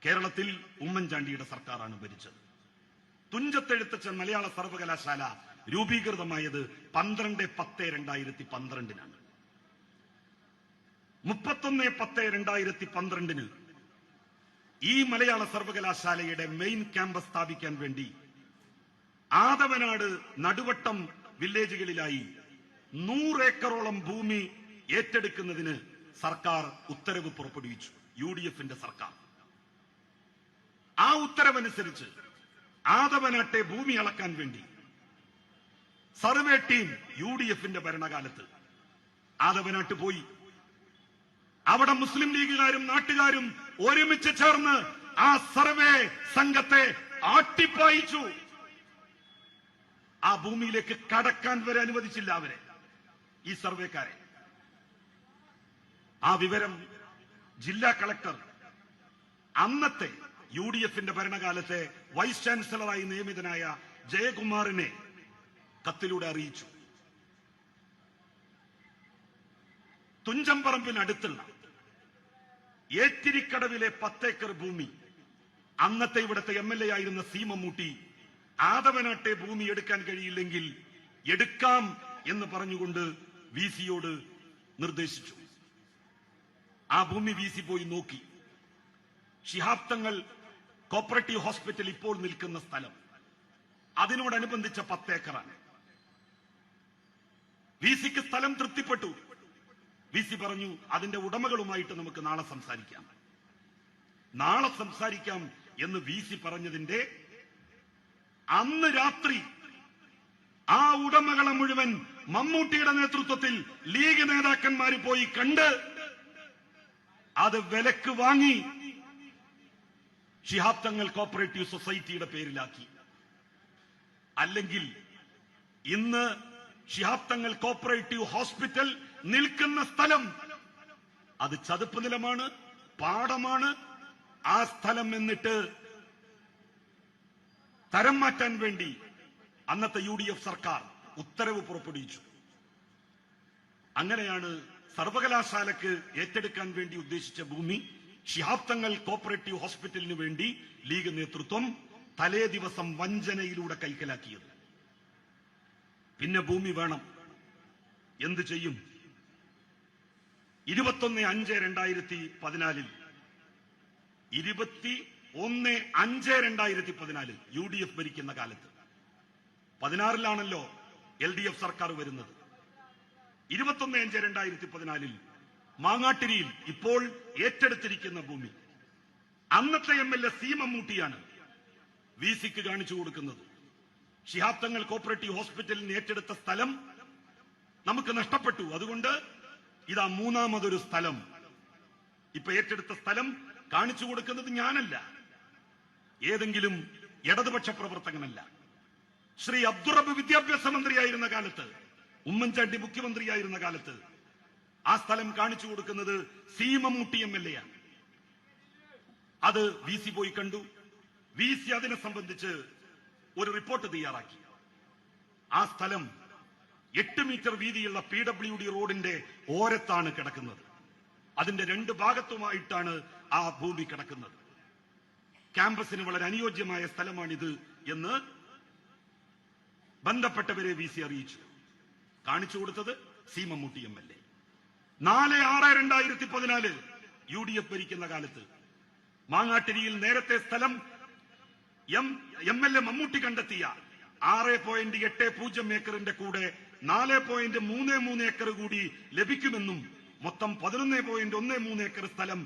കേരളത്തിൽ ഉമ്മൻചാണ്ടിയുടെ സർക്കാരാണ് ഭരിച്ചത്. തുഞ്ചത്തെഴുത്തച്ഛൻ മലയാള സർവകലാശാല രൂപീകൃതമായത് 12/10/2012 31/10/2012 ഈ മലയാള സർവകലാശാലയുടെ മെയിൻ ക്യാമ്പസ് സ്ഥാപിക്കാൻ വേണ്ടി ആദവനാട്, നടുവട്ടം വില്ലേജുകളിലായി 100 ഏക്കറോളം ഭൂമി ഏറ്റെടുക്കുന്നതിന് സർക്കാർ ഉത്തരവ് പുറപ്പെടുവിച്ചു. UDFന്റെ സർക്കാർ. ആ ഉത്തരവനുസരിച്ച് ആദവനാട്ടെ ഭൂമി അളക്കാൻ വേണ്ടി സർവേ ടീം UDFന്റെ ഭരണകാലത്ത് ആദവനാട്ട് പോയി. അവിടെ മുസ്ലിം ലീഗുകാരും നാട്ടുകാരും ഒരുമിച്ച് ചേർന്ന് ആ സർവേ സംഘത്തെ ആട്ടിപ്പായിച്ചു. ആ ഭൂമിയിലേക്ക് കടക്കാൻ വരെ അനുവദിച്ചില്ല അവരെ, ഈ സർവേക്കാരെ. ആ വിവരം ജില്ലാ കളക്ടർ അന്നത്തെ UDFന്റെ ഭരണകാലത്തെ വൈസ് ചാൻസലറായി നിയമിതനായ ജയകുമാറിനെ കത്തിലൂടെ അറിയിച്ചു. തുഞ്ചംപറമ്പിനടുത്തുള്ള ഏറ്റിരിക്കടവിലെ 10 ഏക്കർ ഭൂമി അന്നത്തെ ഇവിടുത്തെ MLA ആയിരുന്ന സി മമ്മൂട്ടി ആദവനാട്ടെ ഭൂമി എടുക്കാൻ കഴിയില്ലെങ്കിൽ എടുക്കാം എന്ന് പറഞ്ഞുകൊണ്ട് VCയോട് നിർദ്ദേശിച്ചു. ആ ഭൂമി VC പോയി നോക്കി. ശിഹാബ് തങ്ങൾ കോപ്പറേറ്റീവ് ഹോസ്പിറ്റൽ ഇപ്പോൾ നിൽക്കുന്ന സ്ഥലം, അതിനോടനുബന്ധിച്ച 10 ഏക്കറാണ്. VCക്ക് സ്ഥലം തൃപ്തിപ്പെട്ടു. VC പറഞ്ഞു, അതിന്റെ ഉടമകളുമായിട്ട് നമുക്ക് നാളെ സംസാരിക്കാം. നാളെ സംസാരിക്കാം എന്ന് VC പറഞ്ഞതിന്റെ അന്ന് രാത്രി ആ ഉടമകളെ മുഴുവൻ മമ്മൂട്ടിയുടെ നേതൃത്വത്തിൽ ലീഗ് നേതാക്കന്മാര് പോയി കണ്ട് അത് വിലക്ക് വാങ്ങി ശിഹാബ് തങ്ങൾ കോപ്പറേറ്റീവ് സൊസൈറ്റിയുടെ പേരിലാക്കി. അല്ലെങ്കിൽ ഇന്ന് ശിഹാബ് തങ്ങൾ കോപ്പറേറ്റീവ് ഹോസ്പിറ്റൽ നിൽക്കുന്ന സ്ഥലം അത് ചതുപ്പ് നിലമാണ്, പാടമാണ്. ആ സ്ഥലം എന്നിട്ട് തരം മാറ്റാൻ വേണ്ടി അന്നത്തെ UDF സർക്കാർ ഉത്തരവ് പുറപ്പെടുവിച്ചു. അങ്ങനെയാണ് സർവകലാശാലയ്ക്ക് ഏറ്റെടുക്കാൻ വേണ്ടി ഉദ്ദേശിച്ച ഭൂമി ശിഹാബ് തങ്ങൾ കോപ്പറേറ്റീവ് ഹോസ്പിറ്റലിന് വേണ്ടി ലീഗ് നേതൃത്വം തലേ ദിവസം വഞ്ചനയിലൂടെ കൈക്കലാക്കിയത്. പിന്നെ ഭൂമി വേണം, എന്തു ചെയ്യും? 21/5/2014 21/5/2014 UDF ഭരിക്കുന്ന കാലത്ത് 16-ലാണല്ലോ LDF സർക്കാർ വരുന്നത്. 21/5/2014 മാങ്ങാട്ടിരിയിൽ ഇപ്പോൾ ഏറ്റെടുത്തിരിക്കുന്ന ഭൂമി അന്നത്തെ MLA സി മമ്മൂട്ടിയാണ് VC-ക്ക് കാണിച്ചു കൊടുക്കുന്നത്. ശിഹാബ് തങ്ങൾ കോപ്പറേറ്റീവ് ഹോസ്പിറ്റലിന് ഏറ്റെടുത്ത സ്ഥലം നമുക്ക് നഷ്ടപ്പെട്ടു. അതുകൊണ്ട് ഇതാ മൂന്നാമതൊരു സ്ഥലം. ഇപ്പൊ ഏറ്റെടുത്ത സ്ഥലം കാണിച്ചു കൊടുക്കുന്നത് ഞാനല്ല, ഏതെങ്കിലും ഇടതുപക്ഷ പ്രവർത്തകനല്ല. ശ്രീ അബ്ദുറബ്ബ് വിദ്യാഭ്യാസ മന്ത്രിയായിരുന്ന കാലത്ത്, ഉമ്മൻചാണ്ടി മുഖ്യമന്ത്രിയായിരുന്ന കാലത്ത് ആ സ്ഥലം കാണിച്ചു കൊടുക്കുന്നത് സി മമ്മൂട്ടി MLA ആണ്. അത് VC പോയി കണ്ടു. VC അതിനെ സംബന്ധിച്ച് ഒരു റിപ്പോർട്ട് തയ്യാറാക്കി. ആ സ്ഥലം 8 മീറ്റർ വീതിയുള്ള PWD റോഡിന്റെ ഓരത്താണ് കിടക്കുന്നത്. അതിന്റെ 2 ഭാഗത്തുമായിട്ടാണ് ആ ഭൂമി കിടക്കുന്നത്. ക്യാമ്പസിന് വളരെ അനുയോജ്യമായ സ്ഥലമാണിത് എന്ന് ബന്ധപ്പെട്ടവരെ VC അറിയിച്ചു. കാണിച്ചു കൊടുത്തത് സി മമ്മൂട്ടി MLA. 4/6/2014 UDF ഭരിക്കുന്ന കാലത്ത് മാങ്ങാട്ടിരിയിൽ നേരത്തെ സ്ഥലം MLA മമ്മൂട്ടി കണ്ടെത്തിയ 6.80 ഏക്കറിന്റെ കൂടെ 4.33 ഏക്കർ കൂടി ലഭിക്കുമെന്നും മൊത്തം 11.13 ഏക്കർ സ്ഥലം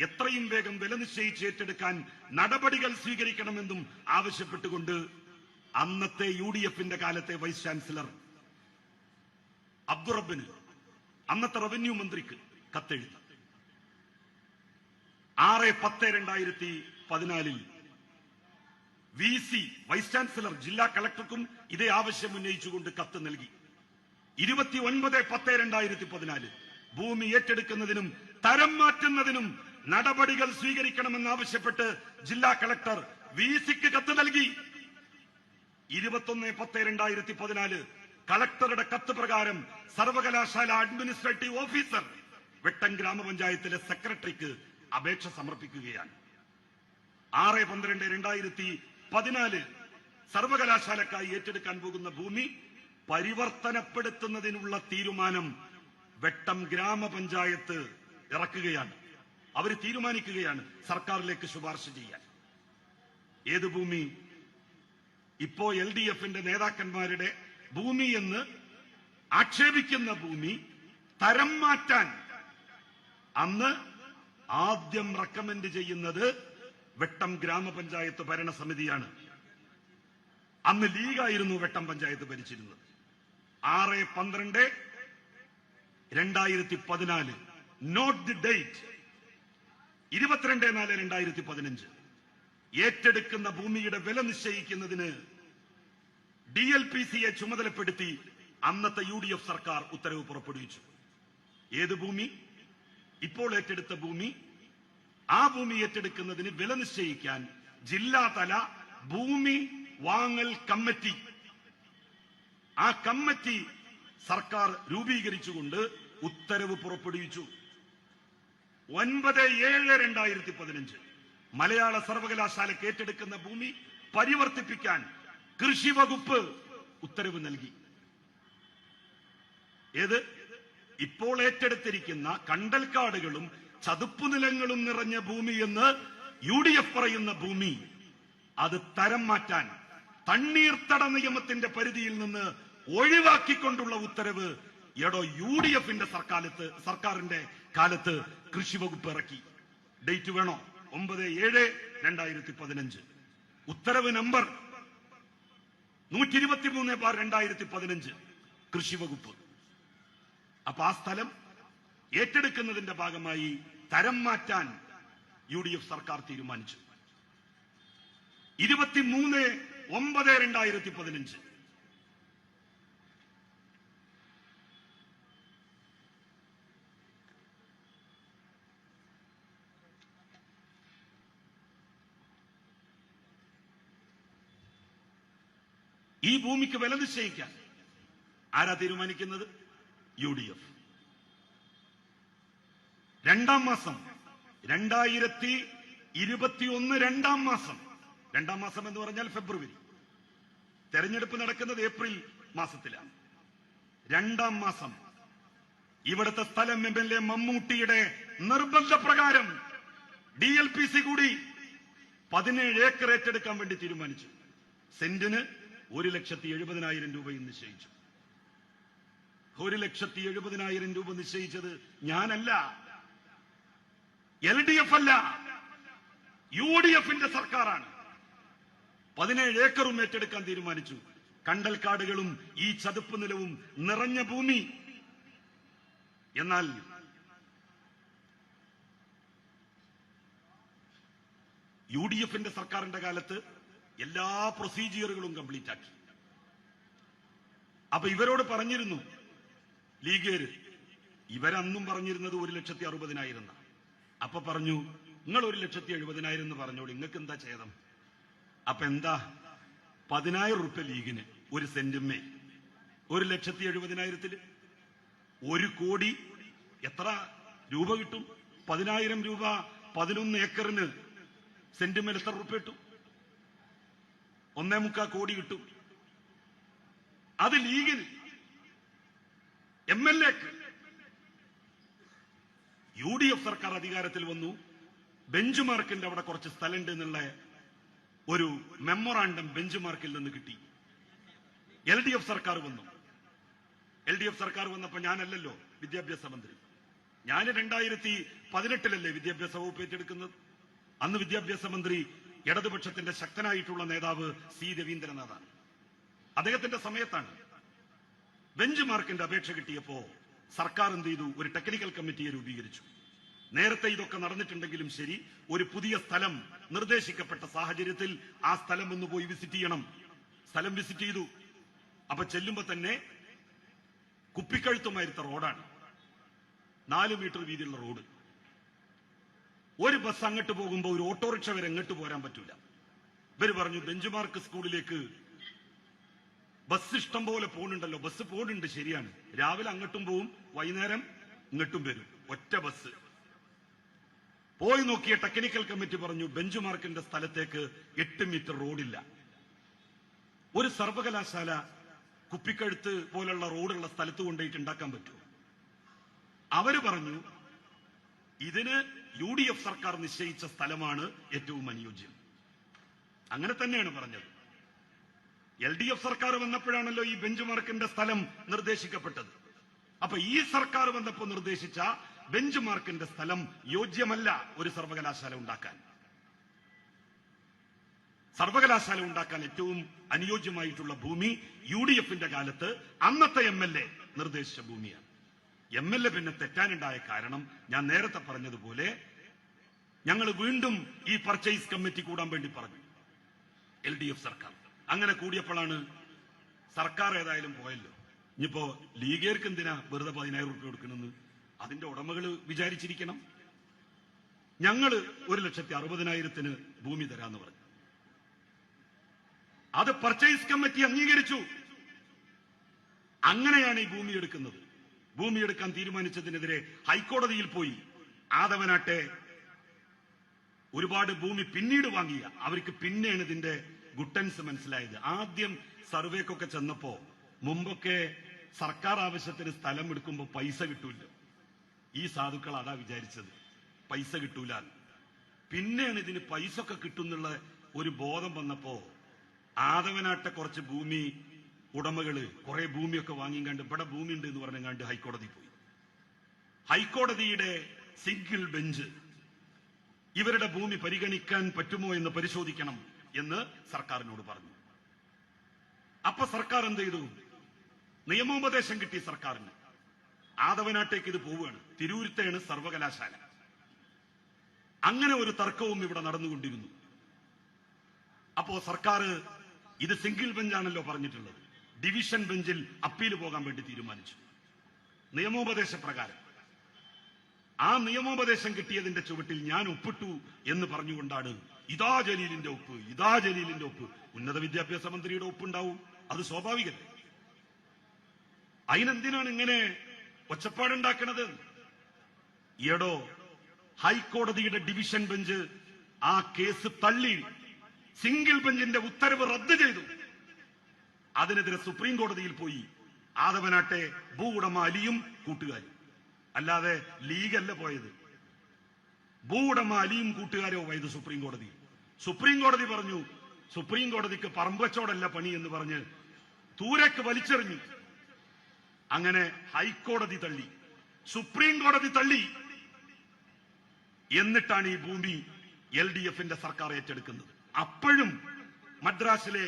എത്രയും വേഗം വില നിശ്ചയിച്ച് ഏറ്റെടുക്കാൻ നടപടികൾ സ്വീകരിക്കണമെന്നും ആവശ്യപ്പെട്ടുകൊണ്ട് അന്നത്തെ UDF-ന്റെ കാലത്തെ വൈസ് ചാൻസലർ അബ്ദുറബ്ബിന് അന്നത്തെ റവന്യൂ മന്ത്രിക്ക് കത്തെഴുതി. 6/10/2014 VC വൈസ് ചാൻസലർ ജില്ലാ കളക്ടർക്കും ഇതേ ആവശ്യം ഉന്നയിച്ചുകൊണ്ട് കത്ത് നൽകി. 29/10/2014 ഭൂമി ഏറ്റെടുക്കുന്നതിനും തരം മാറ്റുന്നതിനും നടപടികൾ സ്വീകരിക്കണമെന്നാവശ്യപ്പെട്ട് ജില്ലാ കളക്ടർ VC-ക്ക് കത്ത് നൽകി. 21/10/2014 കളക്ടറുടെ കത്ത് പ്രകാരം സർവകലാശാല അഡ്മിനിസ്ട്രേറ്റീവ് ഓഫീസർ വെട്ടം ഗ്രാമപഞ്ചായത്തിലെ സെക്രട്ടറിക്ക് അപേക്ഷ സമർപ്പിക്കുകയാണ്. 6/12/2014 സർവകലാശാലക്കായി ഏറ്റെടുക്കാൻ പോകുന്ന ഭൂമി പരിവർത്തനപ്പെടുത്തുന്നതിനുള്ള തീരുമാനം വെട്ടം ഗ്രാമപഞ്ചായത്ത് ഇറക്കുകയാണ്. അവർ തീരുമാനിക്കുകയാണ് സർക്കാരിലേക്ക് ശുപാർശ ചെയ്യാൻ. ഏത് ഭൂമി? ഇപ്പോ LDF-ന്റെ നേതാക്കന്മാരുടെ ഭൂമി എന്ന് ആക്ഷേപിക്കുന്ന ഭൂമി തരം മാറ്റാൻ അന്ന് ആദ്യം റെക്കമെൻഡ് ചെയ്യുന്നത് വെട്ടം ഗ്രാമപഞ്ചായത്ത് ഭരണസമിതിയാണ്. അന്ന് ലീഗായിരുന്നു വെട്ടം പഞ്ചായത്ത് ഭരിച്ചിരുന്നത്. 6/12/2014 നോട്ട് ദി ഡേറ്റ് 22/4/2015 ഏറ്റെടുക്കുന്ന ഭൂമിയുടെ വില നിശ്ചയിക്കുന്നതിന് DLPC-യെ ചുമതലപ്പെടുത്തി അന്നത്തെ UDF സർക്കാർ ഉത്തരവ് പുറപ്പെടുവിച്ചു. ഏത് ഭൂമി? ഇപ്പോൾ ഏറ്റെടുത്ത ഭൂമി. ആ ഭൂമി ഏറ്റെടുക്കുന്നതിന് വില നിശ്ചയിക്കാൻ ജില്ലാതല ഭൂമി വാങ്ങൽ കമ്മിറ്റി, ആ കമ്മിറ്റി സർക്കാർ രൂപീകരിച്ചുകൊണ്ട് ഉത്തരവ് പുറപ്പെടുവിച്ചു. 9/7/2015 മലയാള സർവകലാശാലയ്ക്ക് ഏറ്റെടുക്കുന്ന ഭൂമി പരിവർത്തിപ്പിക്കാൻ കൃഷി വകുപ്പ് ഉത്തരവ് നൽകി. ഏത്? ഇപ്പോൾ ഏറ്റെടുത്തിരിക്കുന്ന കണ്ടൽക്കാടുകളും ചതുപ്പുനിലങ്ങളും നിറഞ്ഞ ഭൂമി എന്ന് UDF പറയുന്ന ഭൂമി, അത് തരം മാറ്റാൻ തണ്ണീർത്തട നിയമത്തിന്റെ പരിധിയിൽ നിന്ന് ഒഴിവാക്കിക്കൊണ്ടുള്ള ഉത്തരവ് UDF-ന്റെ സർക്കാരിന്റെ കാലത്ത് കൃഷി വകുപ്പ് ഇറക്കി. ഡേറ്റ് വേണോ? 9/7/2015 ഉത്തരവ് നമ്പർ 123/2015 കൃഷി വകുപ്പ്. അപ്പൊ ആ സ്ഥലം ഏറ്റെടുക്കുന്നതിന്റെ ഭാഗമായി തരം മാറ്റാൻ UDF സർക്കാർ തീരുമാനിച്ചു. 23/9/2015 ഈ ഭൂമിക്ക് വില നിശ്ചയിക്കാൻ ആരാ തീരുമാനിക്കുന്നത്? UDF. 2-ാം മാസം 2021 2-ാം മാസം എന്ന് പറഞ്ഞാൽ ഫെബ്രുവരി. തെരഞ്ഞെടുപ്പ് നടക്കുന്നത് ഏപ്രിൽ മാസത്തിലാണ്. 2-ാം മാസം ഇവിടുത്തെ സ്ഥലം MLA മമ്മൂട്ടിയുടെ നിർബന്ധപ്രകാരം DLPC കൂടി 17 ഏക്കർ ഏറ്റെടുക്കാൻ വേണ്ടി തീരുമാനിച്ചു. സെന്റിന് 1,70,000 രൂപയും നിശ്ചയിച്ചു. 1,70,000 രൂപ നിശ്ചയിച്ചത് ഞാനല്ല, LDF അല്ല, UDFന്റെ സർക്കാരാണ്. 17 ഏക്കറും ഏറ്റെടുക്കാൻ തീരുമാനിച്ചു. കണ്ടൽക്കാടുകളും ഈ ചതുപ്പ് നിലവും നിറഞ്ഞ ഭൂമി. എന്നാൽ UDFന്റെ സർക്കാരിന്റെ കാലത്ത് എല്ലാ പ്രൊസീജിയറുകളും കംപ്ലീറ്റ് ആക്കി. അപ്പൊ ഇവരോട് പറഞ്ഞിരുന്നു ലീഗേര്, ഇവരന്നും പറഞ്ഞിരുന്നത് 1,60,000. അപ്പൊ പറഞ്ഞു, നിങ്ങൾ 1,70,000 എന്ന് പറഞ്ഞോളൂ, നിങ്ങൾക്ക് എന്താ ഛേദം? അപ്പൊ എന്താ, 10,000 റുപ്യ ലീഗിന് ഒരു സെന്റിന്മേ. 1,70,000 1 കോടി എത്ര രൂപ കിട്ടും? 10,000 രൂപ 11 ഏക്കറിന് സെന്റിന്മേൽ എത്ര റുപ്യ കിട്ടും? 1.25 കോടി കിട്ടും. അത് ലീഗിന്. MLAക്ക്. UDF സർക്കാർ അധികാരത്തിൽ വന്നു. ബെഞ്ച് മാർക്കിന്റെ അവിടെ കുറച്ച് സ്ഥലമുണ്ട് എന്നുള്ള ഒരു മെമ്മോറാണ്ടം ബെഞ്ച് മാർക്കിൽ നിന്ന് കിട്ടി. LDF സർക്കാർ വന്നു. LDF സർക്കാർ വന്നപ്പോ ഞാനല്ലല്ലോ വിദ്യാഭ്യാസ മന്ത്രി. ഞാൻ 2018 വിദ്യാഭ്യാസ വകുപ്പ് ഏറ്റെടുക്കുന്നത്. അന്ന് വിദ്യാഭ്യാസ മന്ത്രി ഇടതുപക്ഷത്തിന്റെ ശക്തനായിട്ടുള്ള നേതാവ് C. രവീന്ദ്രനാഥാണ്. അദ്ദേഹത്തിന്റെ സമയത്താണ്. ബെഞ്ച് മാർക്കിന്റെ അപേക്ഷ കിട്ടിയപ്പോ സർക്കാർ എന്ത് ചെയ്തു? ഒരു ടെക്നിക്കൽ കമ്മിറ്റിയെ രൂപീകരിച്ചു. നേരത്തെ ഇതൊക്കെ നടന്നിട്ടുണ്ടെങ്കിലും ശരി, ഒരു പുതിയ സ്ഥലം നിർദ്ദേശിക്കപ്പെട്ട സാഹചര്യത്തിൽ ആ സ്ഥലം ഒന്ന് പോയി വിസിറ്റ് ചെയ്യണം. സ്ഥലം വിസിറ്റ് ചെയ്തു. അപ്പൊ ചെല്ലുമ്പോ തന്നെ കുപ്പിക്കഴുത്തുമായിരുത്ത റോഡാണ്. 4 മീറ്റർ വീതിയുള്ള റോഡ്. ഒരു ബസ് അങ്ങോട്ട് പോകുമ്പോ ഒരു ഓട്ടോറിക്ഷ വരെ അങ്ങോട്ട് പോരാൻ പറ്റൂല. ഇവര് പറഞ്ഞു, ബെഞ്ച് മാർക്ക് സ്കൂളിലേക്ക് ബസ് ഇഷ്ടം പോലെ പോകുന്നുണ്ടല്ലോ. ബസ് പോകുന്നുണ്ട്, ശരിയാണ്. രാവിലെ അങ്ങോട്ടും പോവും, വൈകുന്നേരം ഇങ്ങോട്ടും വരും, ഒറ്റ ബസ്. പോയി നോക്കിയ ടെക്നിക്കൽ കമ്മിറ്റി പറഞ്ഞു, ബെഞ്ച് മാർക്കിന്റെ സ്ഥലത്തേക്ക് 8 മീറ്റർ റോഡില്ല. ഒരു സർവകലാശാല കുപ്പിക്കഴുത്ത് പോലുള്ള റോഡുള്ള സ്ഥലത്ത് കൊണ്ടുപോയിട്ട് ഉണ്ടാക്കാൻ പറ്റുമോ? അവര് പറഞ്ഞു, ഇതിന് UDF സർക്കാർ നിശ്ചയിച്ച സ്ഥലമാണ് ഏറ്റവും അനുയോജ്യം. അങ്ങനെ തന്നെയാണ് പറഞ്ഞത്. LDF സർക്കാർ വന്നപ്പോഴാണല്ലോ ഈ ബെഞ്ച് മാർക്കിന്റെ സ്ഥലം നിർദ്ദേശിക്കപ്പെട്ടത്. അപ്പൊ ഈ സർക്കാർ വന്നപ്പോൾ നിർദ്ദേശിച്ച ബെഞ്ച് മാർക്കിന്റെ സ്ഥലം യോജ്യമല്ല ഒരു സർവകലാശാല ഉണ്ടാക്കാൻ. സർവകലാശാല ഉണ്ടാക്കാൻ ഏറ്റവും അനുയോജ്യമായിട്ടുള്ള ഭൂമി UDFന്റെ കാലത്ത് അന്നത്തെ MLA നിർദ്ദേശിച്ച ഭൂമിയാണ്. MLA പിന്നെ തെറ്റാനുണ്ടായ കാരണം ഞാൻ നേരത്തെ പറഞ്ഞതുപോലെ, ഞങ്ങൾ വീണ്ടും ഈ പർച്ചേസ് കമ്മിറ്റി കൂടാൻ വേണ്ടി പറഞ്ഞു LDF സർക്കാർ. അങ്ങനെ കൂടിയപ്പോഴാണ് സർക്കാർ ഏതായാലും പോയല്ലോ. ഇനിയിപ്പോ ലീഗേർക്ക് എന്തിനാ വെറുതെ 10,000 റുപ്യ കൊടുക്കണമെന്ന് അതിന്റെ ഉടമകൾ വിചാരിച്ചിരിക്കണം. ഞങ്ങൾ 1,60,000 ഭൂമി തരാന്ന് പറഞ്ഞു. അത് പർച്ചേസ് കമ്മിറ്റി അംഗീകരിച്ചു. അങ്ങനെയാണ് ഈ ഭൂമി എടുക്കുന്നത്. ഭൂമി എടുക്കാൻ തീരുമാനിച്ചതിനെതിരെ ഹൈക്കോടതിയിൽ പോയി. ആദവനാട്ടെ ഒരുപാട് ഭൂമി പിന്നീട് വാങ്ങിയ അവർക്ക് പിന്നെയാണ് ഇതിന്റെ ഗുട്ടൻസ് മനസ്സിലായത്. ആദ്യം സർവേക്കൊക്കെ ചെന്നപ്പോ, മുമ്പൊക്കെ സർക്കാർ ആവശ്യത്തിന് സ്ഥലം എടുക്കുമ്പോ പൈസ കിട്ടൂല. ഈ സാധുക്കൾ അതാ വിചാരിച്ചത്, പൈസ കിട്ടൂല. പിന്നെയാണ് ഇതിന് പൈസ ഒക്കെ കിട്ടുന്നുള്ള ഒരു ബോധം വന്നപ്പോ ആദവനാട്ടെ കുറച്ച് ഭൂമി ഉടമകള് കുറെ ഭൂമിയൊക്കെ വാങ്ങിക്കണ്ട് ഇവിടെ ഭൂമി ഉണ്ട് എന്ന് പറഞ്ഞങ്ങാണ്ട് ഹൈക്കോടതി പോയി. ഹൈക്കോടതിയുടെ സിംഗിൾ ബെഞ്ച് ഇവരുടെ ഭൂമി പരിഗണിക്കാൻ പറ്റുമോ എന്ന് പരിശോധിക്കണം എന്ന് സർക്കാരിനോട് പറഞ്ഞു. അപ്പൊ സർക്കാർ എന്ത് ചെയ്തു? നിയമോപദേശം കിട്ടി സർക്കാരിന്. ആദവനാട്ടേക്ക് ഇത് പോവുകയാണ്. തിരൂരത്തെയാണ് സർവകലാശാല. അങ്ങനെ ഒരു തർക്കവും ഇവിടെ നടന്നുകൊണ്ടിരുന്നു. അപ്പോ സർക്കാർ ഇത് സിംഗിൾ ബെഞ്ചാണല്ലോ പറഞ്ഞിട്ടുള്ളത്, ഡിവിഷൻ ബെഞ്ചിൽ അപ്പീൽ പോകാൻ വേണ്ടി തീരുമാനിച്ചു. നിയമോപദേശ പ്രകാരം ആ നിയമോപദേശം കിട്ടിയതിന്റെ ചുവട്ടിൽ ഞാൻ ഒപ്പിട്ടു എന്ന് പറഞ്ഞുകൊണ്ടാണ് ഇതാ ജലീലിന്റെ ഒപ്പ്, ഇതാ ജലീലിന്റെ ഒപ്പ്. ഉന്നത വിദ്യാഭ്യാസ മന്ത്രിയുടെ ഒപ്പുണ്ടാവും, അത് സ്വാഭാവികമല്ലേ. അതിനെന്തിനാണ് ഇങ്ങനെ ഒച്ചപ്പാടുണ്ടാക്കണത്? ഈയിടോ ഹൈക്കോടതിയുടെ ഡിവിഷൻ ബെഞ്ച് ആ കേസ് തള്ളി സിംഗിൾ ബെഞ്ചിന്റെ ഉത്തരവ് റദ്ദ് ചെയ്തു. അതിനെതിരെ സുപ്രീം കോടതിയിൽ പോയി ആദവനാട്ടെ ഭൂ ഉടമ അലിയും കൂട്ടുകാരും. അല്ലാതെ ലീഗല്ല പോയത്. ഭൂവുടമ അലിയും കൂട്ടുകാരോ പോയത് സുപ്രീം കോടതി. സുപ്രീം കോടതി പറഞ്ഞു സുപ്രീം കോടതിക്ക് പറമ്പ് കച്ചവടമല്ല പണി എന്ന് പറഞ്ഞ് ദൂരേക്ക് വലിച്ചെറിഞ്ഞു. അങ്ങനെ ഹൈക്കോടതി തള്ളി, സുപ്രീം കോടതി തള്ളി. എന്നിട്ടാണ് ഈ ഭൂമി LDF-ന്റെ സർക്കാർ ഏറ്റെടുക്കുന്നത്. അപ്പോഴും മദ്രാസിലെ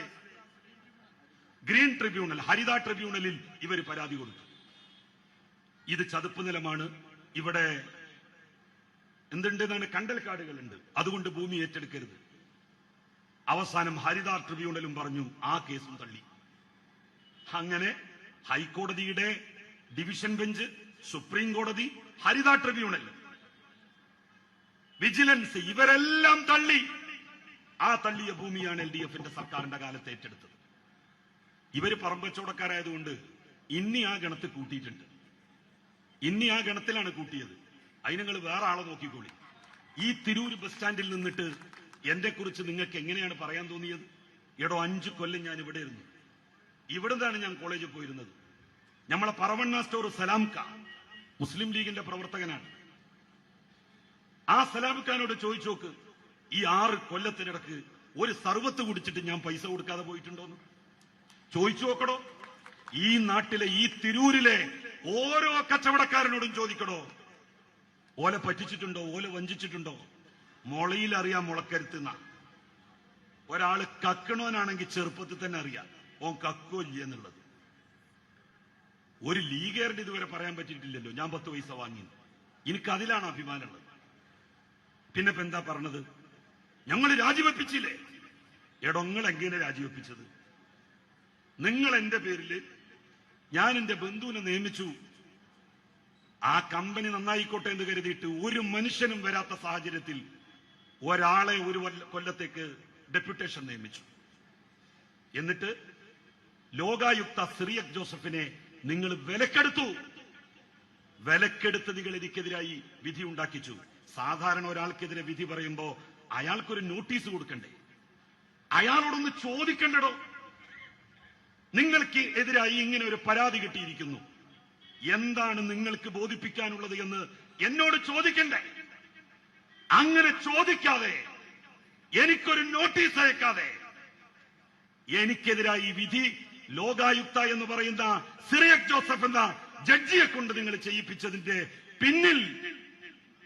ഗ്രീൻ ട്രിബ്യൂണൽ, ഹരിത ട്രിബ്യൂണലിൽ ഇവർ പരാതി കൊടുത്തു. ഇത് ചതുപ്പ് നിലമാണ്, ഇവിടെ എന്തുണ്ടെന്നാണ്, കണ്ടൽക്കാടുകളുണ്ട്, അതുകൊണ്ട് ഭൂമി ഏറ്റെടുക്കരുത്. അവസാനം ഹരിത ട്രിബ്യൂണലും പറഞ്ഞു, ആ കേസും തള്ളി. അങ്ങനെ ഹൈക്കോടതിയുടെ ഡിവിഷൻ ബെഞ്ച്, സുപ്രീം കോടതി, ഹരിത ട്രിബ്യൂണൽ, വിജിലൻസ്, ഇവരെല്ലാം തള്ളി. ആ തള്ളിയ ഭൂമിയാണ് LDF-ന്റെ സർക്കാരിന്റെ കാലത്ത് ഏറ്റെടുത്തത്. ഇവര് പറമ്പച്ചവടക്കാരായതുകൊണ്ട് ഇനി ആ ഗണത്തിൽ കൂട്ടിയിട്ടുണ്ട്. ഇനി ആ ഗണത്തിലാണ് കൂട്ടിയത്. അതിന് നിങ്ങൾ വേറെ ആളെ നോക്കിക്കോളി. ഈ തിരൂർ ബസ് സ്റ്റാൻഡിൽ നിന്നിട്ട് എന്നെ കുറിച്ച് നിങ്ങൾക്ക് എങ്ങനെയാണ് പറയാൻ തോന്നിയത്? എടോ 5 കൊല്ലം ഞാൻ ഇവിടെ ഇരുന്നു. ഇവിടുന്നാണ് ഞാൻ കോളേജിൽ പോയിരുന്നത്. നമ്മളെ പറവണ്ണ സ്റ്റോർ സലാംക മുസ്ലിം ലീഗിന്റെ പ്രവർത്തകനാണ്. ആ സലാംഖാനോട് ചോദിച്ചു നോക്ക്, ഈ 6 കൊല്ലത്തിനിടക്ക് ഒരു സർവത്ത് കുടിച്ചിട്ട് ഞാൻ പൈസ കൊടുക്കാതെ പോയിട്ടുണ്ടോന്ന് ചോദിച്ചു നോക്കടോ. ഈ നാട്ടിലെ, ഈ തിരൂരിലെ ഓരോ കച്ചവടക്കാരനോടും ചോദിക്കടോ, ഓല പറ്റിച്ചിട്ടുണ്ടോ, ഓല വഞ്ചിച്ചിട്ടുണ്ടോ? മുളയിൽ അറിയാം മുളക്കരുത്തുന്ന. ഒരാള് കക്കണോനാണെങ്കിൽ ചെറുപ്പത്തിൽ തന്നെ അറിയാം ഓൻ കക്കോ ഇല്ല എന്നുള്ളത്. ഒരു ലീഗേറിന്റെ ഇതുവരെ പറയാൻ പറ്റിയിട്ടില്ലല്ലോ ഞാൻ 10 പൈസ വാങ്ങി. എനിക്ക് അതിലാണ് അഭിമാനമുള്ളത്. പിന്നെ ഇപ്പൊ എന്താ പറഞ്ഞത്? ഞങ്ങൾ രാജിവെപ്പിച്ചില്ലേ? എടൊങ്ങൾ എങ്ങനെ രാജിവെപ്പിച്ചത്? നിങ്ങൾ എന്റെ പേരില്, ഞാൻ എന്റെ ബന്ധുവിനെ നിയമിച്ചു, ആ കമ്പനി നന്നായിക്കോട്ടെ എന്ന് കരുതിയിട്ട് ഒരു മനുഷ്യനും വരാത്ത സാഹചര്യത്തിൽ ഒരാളെ ഒരു കൊല്ലത്തേക്ക് ഡെപ്യൂട്ടേഷൻ നിയമിച്ചു. എന്നിട്ട് ലോകായുക്ത സിറിയക് ജോസഫിനെ നിങ്ങൾ വിലക്കെടുത്തു. വിലക്കെടുത്ത് നിങ്ങൾ എനിക്കെതിരായി വിധി ഉണ്ടാക്കിച്ചു. സാധാരണ ഒരാൾക്കെതിരെ വിധി പറയുമ്പോ അയാൾക്കൊരു നോട്ടീസ് കൊടുക്കണ്ടേ? അയാളോടൊന്ന് ചോദിക്കണ്ടടോ, നിങ്ങൾക്ക് എതിരായി ഇങ്ങനെ ഒരു പരാതി കിട്ടിയിരിക്കുന്നു, എന്താണ് നിങ്ങൾക്ക് ബോധിപ്പിക്കാനുള്ളത് എന്ന് എന്നോട് ചോദിക്കണ്ടേ? അങ്ങനെ ചോദിക്കാതെ, എനിക്കൊരു നോട്ടീസ് അയക്കാതെ എനിക്കെതിരായി വിധി ലോകായുക്ത എന്ന് പറയുന്ന സിറിയക് ജോസഫ് എന്ന ജഡ്ജിയെ കൊണ്ട് നിങ്ങൾ ചെയ്യിപ്പിച്ചതിന്റെ പിന്നിൽ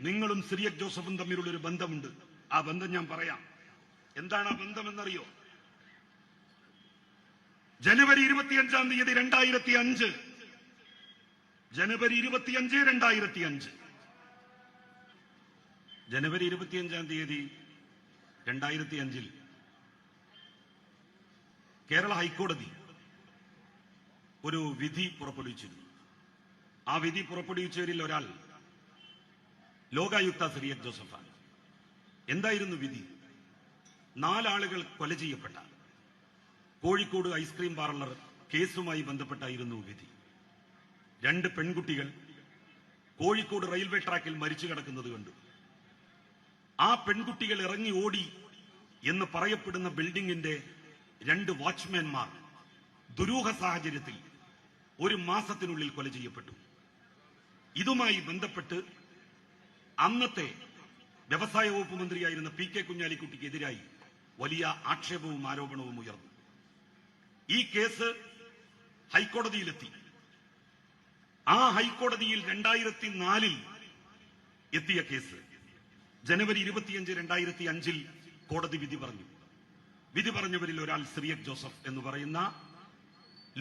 നിങ്ങളും സിറിയക് ജോസഫും തമ്മിലുള്ള ഒരു ബന്ധമുണ്ട്. ആ ബന്ധം ഞാൻ പറയാം. എന്താണ് ആ ബന്ധമെന്നറിയോ? ജനുവരി 25-ാം തീയതി 2005, ജനുവരി 25, 2005, ജനുവരി 25-ാം തീയതി 2005 കേരള ഹൈക്കോടതി ഒരു വിധി പുറപ്പെടുവിച്ചിരുന്നു. ആ വിധി പുറപ്പെടുവിച്ചവരിൽ ഒരാൾ ലോകായുക്ത സിറിയക് ജോസഫാണ്. എന്തായിരുന്നു വിധി? 4 ആളുകൾ കൊല ചെയ്യപ്പെട്ട കോഴിക്കോട് ഐസ്ക്രീം പാർലർ കേസുമായി ബന്ധപ്പെട്ടായിരുന്നു വിധി. 2 പെൺകുട്ടികൾ കോഴിക്കോട് റെയിൽവേ ട്രാക്കിൽ മരിച്ചു കിടക്കുന്നത് കണ്ടു. ആ പെൺകുട്ടികൾ ഇറങ്ങി ഓടി എന്ന് പറയപ്പെടുന്ന ബിൽഡിംഗിന്റെ 2 വാച്ച്മാൻമാർ ദുരൂഹ സാഹചര്യത്തിൽ 1 മാസത്തിനുള്ളിൽ കൊല ചെയ്യപ്പെട്ടു. ഇതുമായി ബന്ധപ്പെട്ട് അന്നത്തെ വ്യവസായ വകുപ്പ് മന്ത്രിയായിരുന്ന PK കുഞ്ഞാലിക്കുട്ടിക്കെതിരായി വലിയ ആക്ഷേപവും ആരോപണവും ഉയർന്നു. ഈ കേസ് ഹൈക്കോടതിയിലെത്തി. ആ ഹൈക്കോടതിയിൽ 2004 എത്തിയ കേസ് ജനുവരി 25, 2005 കോടതി വിധി പറഞ്ഞു. വിധി പറഞ്ഞവരിൽ ഒരാൾ സിറിയക് ജോസഫ് എന്ന് പറയുന്ന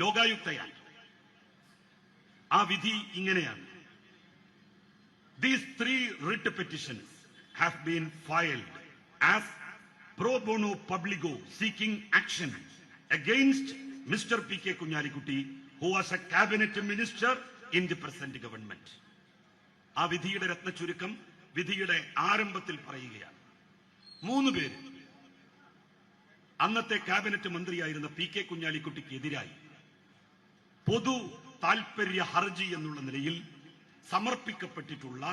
ലോകായുക്തയാണ്. ആ വിധി ഇങ്ങനെയാണ്: These 3 writ petitions have been filed as pro bono publico seeking action against Mr. PK Kunyalikutti, who was a cabinet minister in the present government. ആ വിധിയുടെ രത്നചുരുക്കം വിധിയുടെ ആരംഭത്തിൽ പറയുകയാണ്. 3 പേര് അന്നത്തെ കാബിനറ്റ് മന്ത്രിയായിരുന്ന PK കുഞ്ഞാലിക്കുട്ടിക്കെതിരായി പൊതു താൽപര്യ ഹർജി എന്നുള്ള നിലയിൽ സമർപ്പിക്കപ്പെട്ടിട്ടുള്ള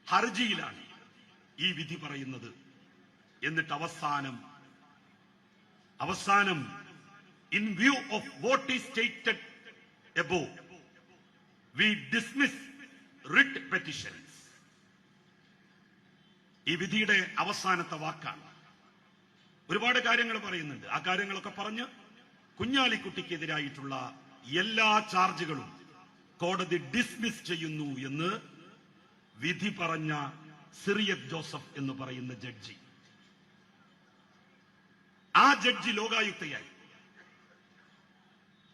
ഹർജിയിലാണ് ഈ വിധി പറയുന്നത്. എന്നിട്ട് അവസാനം in view of what is stated above, we dismiss writ petitions ഈ വിധിയുടെ അവസാനത്തെ വാക്കാണ്. ഒരുപാട് കാര്യങ്ങൾ പറയുന്നുണ്ട്. ആ കാര്യങ്ങളൊക്കെ പറഞ്ഞ് കുഞ്ഞാലിക്കുട്ടിക്കെതിരായിട്ടുള്ള എല്ലാ ചാർജുകളും കോടതി ഡിസ്മിസ് ചെയ്യുന്നു എന്ന് വിധി പറഞ്ഞ സിറിയക് ജോസഫ് എന്ന് പറയുന്ന ജഡ്ജി. ആ ജഡ്ജി ലോകായുക്തയായി.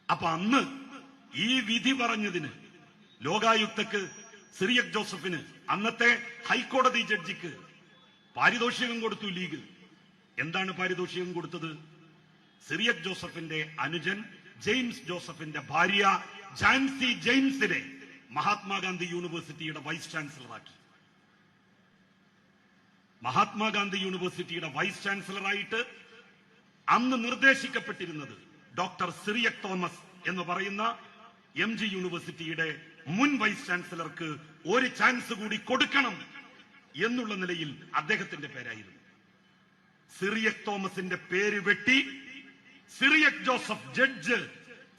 അപ്പൊ അന്ന് ഈ വിധി പറഞ്ഞതിന് ലോകായുക്തക്ക് സിറിയക് ജോസഫിന് അന്നത്തെ ഹൈക്കോടതി ജഡ്ജിക്ക് പാരിതോഷികം കൊടുത്തു ലീഗ്. എന്താണ് പാരിതോഷികം കൊടുത്തത്? സിറിയക് ജോസഫിന്റെ അനുജൻ ജെയിംസ് ജോസഫിന്റെ ഭാര്യ ജാൻസി ജെയിംസിനെ മഹാത്മാഗാന്ധി യൂണിവേഴ്സിറ്റിയുടെ വൈസ് ചാൻസലറാക്കി. മഹാത്മാഗാന്ധി യൂണിവേഴ്സിറ്റിയുടെ വൈസ് ചാൻസലറായിട്ട് അന്ന് നിർദ്ദേശിക്കപ്പെട്ടിരുന്നത് ഡോക്ടർ സിറിയക് തോമസ് എന്ന് പറയുന്ന MG യൂണിവേഴ്സിറ്റിയുടെ മുൻ വൈസ് ചാൻസലർക്ക് ഒരു ചാൻസ് കൂടി കൊടുക്കണം എന്നുള്ള നിലയിൽ അദ്ദേഹത്തിന്റെ പേരായിരുന്നു. സിറിയക് തോമസിന്റെ പേര് വെട്ടി സിറിയക് ജോസഫ്, ജഡ്ജ്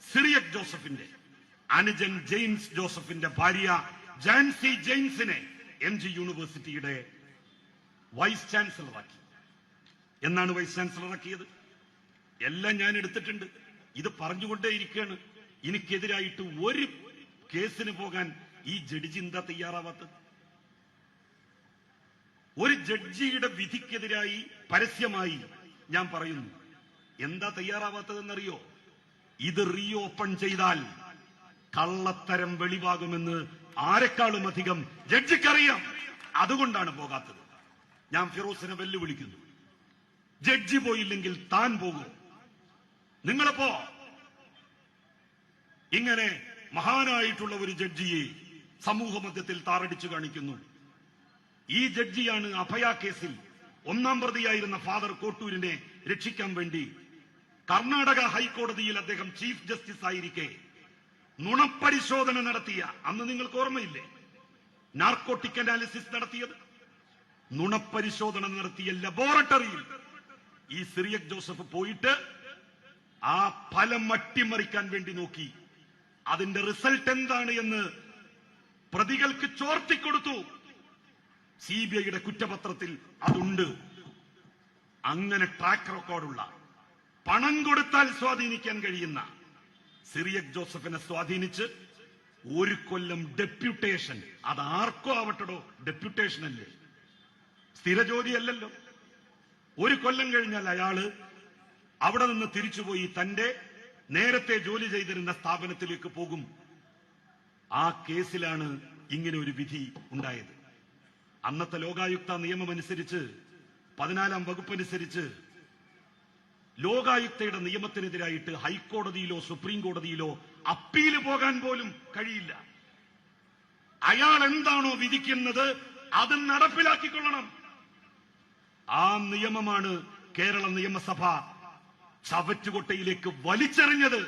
സിറിയക് ജോസഫിന്റെ അനുജൻ ജെയിംസ് ജോസഫിന്റെ ഭാര്യ ജാൻസി ജെയിംസിനെ MG യൂണിവേഴ്സിറ്റിയുടെ വൈസ് ചാൻസലറാക്കി. എന്നാണ് വൈസ് ചാൻസലറാക്കിയത്? എല്ലാം ഞാൻ എടുത്തിട്ടുണ്ട്. ഇത് പറഞ്ഞുകൊണ്ടേയിരിക്കുകയാണ്. എനിക്കെതിരായിട്ട് ഒരു കേസിന് പോകാൻ ഈ ജഡ്ജി എന്താ തയ്യാറാവാത്തത്? ഒരു ജഡ്ജിയുടെ വിധിക്കെതിരായി പരസ്യമായി ഞാൻ പറയുന്നു, എന്താ തയ്യാറാവാത്തതെന്നറിയോ? ഇത് റീ ഓപ്പൺ ചെയ്താൽ കള്ളത്തരം വെളിവാകുമെന്ന് ആരെക്കാളും അധികം ജഡ്ജിക്കറിയാം. അതുകൊണ്ടാണ് പോകാത്തത്. ഞാൻ ഫിറോസിനെ വെല്ലുവിളിക്കുന്നു, ജഡ്ജി പോയില്ലെങ്കിൽ താൻ പോകും. നിങ്ങളിപ്പോ ഇങ്ങനെ മഹാനായിട്ടുള്ള ഒരു ജഡ്ജിയെ സമൂഹ മധ്യത്തിൽ താറടിച്ചു കാണിക്കുന്നു. ഈ ജഡ്ജിയാണ് അഭയ കേസിൽ 1-ാം പ്രതിയായിരുന്ന ഫാദർ കോട്ടൂരിനെ രക്ഷിക്കാൻ വേണ്ടി കർണാടക ഹൈക്കോടതിയിൽ അദ്ദേഹം ചീഫ് ജസ്റ്റിസ് ആയിരിക്കെ നുണപരിശോധന നടത്തിയ, അന്ന് നിങ്ങൾക്ക് ഓർമ്മയില്ലേ, നാർക്കോട്ടിക് അനാലിസിസ് നടത്തിയത്, നുണപരിശോധന നടത്തിയ ലബോറട്ടറിയിൽ ഈ സിറിയക് ജോസഫ് പോയിട്ട് ആ ഫലം അട്ടിമറിക്കാൻ വേണ്ടി നോക്കി. അതിന്റെ റിസൾട്ട് എന്താണ് എന്ന് പ്രതികൾക്ക് ചോർത്തിക്കൊടുത്തു. CBIയുടെ കുറ്റപത്രത്തിൽ അതുണ്ട്. അങ്ങനെ ട്രാക്ക് റെക്കോർഡുള്ള, പണം കൊടുത്താൽ സ്വാധീനിക്കാൻ കഴിയുന്ന സിറിയക് ജോസഫിനെ സ്വാധീനിച്ച് 1 കൊല്ലം ഡെപ്യൂട്ടേഷൻ. അത് ആർക്കോ ആവട്ടടോ, ഡെപ്യൂട്ടേഷൻ അല്ലേ, സ്ഥിരജോലിയല്ലല്ലോ. 1 കൊല്ലം കഴിഞ്ഞാൽ അയാള് അവിടെ നിന്ന് തിരിച്ചുപോയി തന്റെ നേരത്തെ ജോലി ചെയ്തിരുന്ന സ്ഥാപനത്തിലേക്ക് പോകും. ആ കേസിലാണ് ഇങ്ങനെ ഒരു വിധി ഉണ്ടായത്. അന്നത്തെ ലോകായുക്ത നിയമമനുസരിച്ച് 14-ാം വകുപ്പനുസരിച്ച് ലോകായുക്തയുടെ നിയമത്തിനെതിരായിട്ട് ഹൈക്കോടതിയിലോ സുപ്രീം കോടതിയിലോ അപ്പീല് പോകാൻ പോലും കഴിയില്ല. അയാൾ എന്താണോ വിധിക്കുന്നത് അത് നടപ്പിലാക്കിക്കൊള്ളണം. ആ നിയമമാണ് കേരള നിയമസഭ ചവറ്റുകൊട്ടയിലേക്ക് വലിച്ചെറിഞ്ഞത്.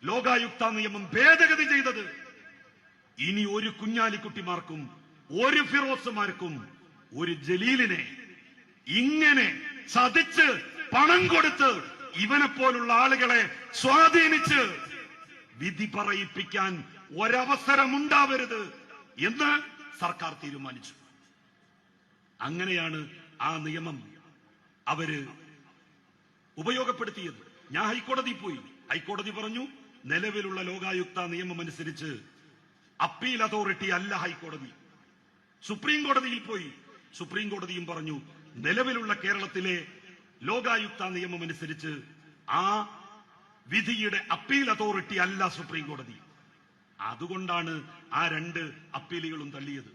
ലോകായുക്ത നിയമം ഭേദഗതി ചെയ്തത്. ഇനി ഒരു കുഞ്ഞാലിക്കുട്ടിമാർക്കും ഒരു ഫിറോസുമാർക്കും ഒരു ജലീലിനെ ഇങ്ങനെ ചതിച്ച് പണം കൊടുത്ത് ഇവനെ പോലുള്ള ആളുകളെ സ്വാധീനിച്ച് വിധി പറയിപ്പിക്കാൻ ഒരവസരമുണ്ടാവരുത് എന്ന് സർക്കാർ തീരുമാനിച്ചു. അങ്ങനെയാണ് ആ നിയമം അവര് ഉപയോഗപ്പെടുത്തിയത്. ഞാൻ ഹൈക്കോടതി പോയി. ഹൈക്കോടതി പറഞ്ഞു, നിലവിലുള്ള ലോകായുക്ത നിയമം അനുസരിച്ച് അപ്പീൽ അതോറിറ്റി അല്ല ഹൈക്കോടതി. സുപ്രീം കോടതിയിൽ പോയി. സുപ്രീം കോടതിയും പറഞ്ഞു, നിലവിലുള്ള കേരളത്തിലെ ലോകായുക്ത നിയമം അനുസരിച്ച് ആ വിധിയുടെ അപ്പീൽ അതോറിറ്റി അല്ല സുപ്രീം കോടതി. അതുകൊണ്ടാണ് ആ 2 അപ്പീലുകളും തള്ളിയത്.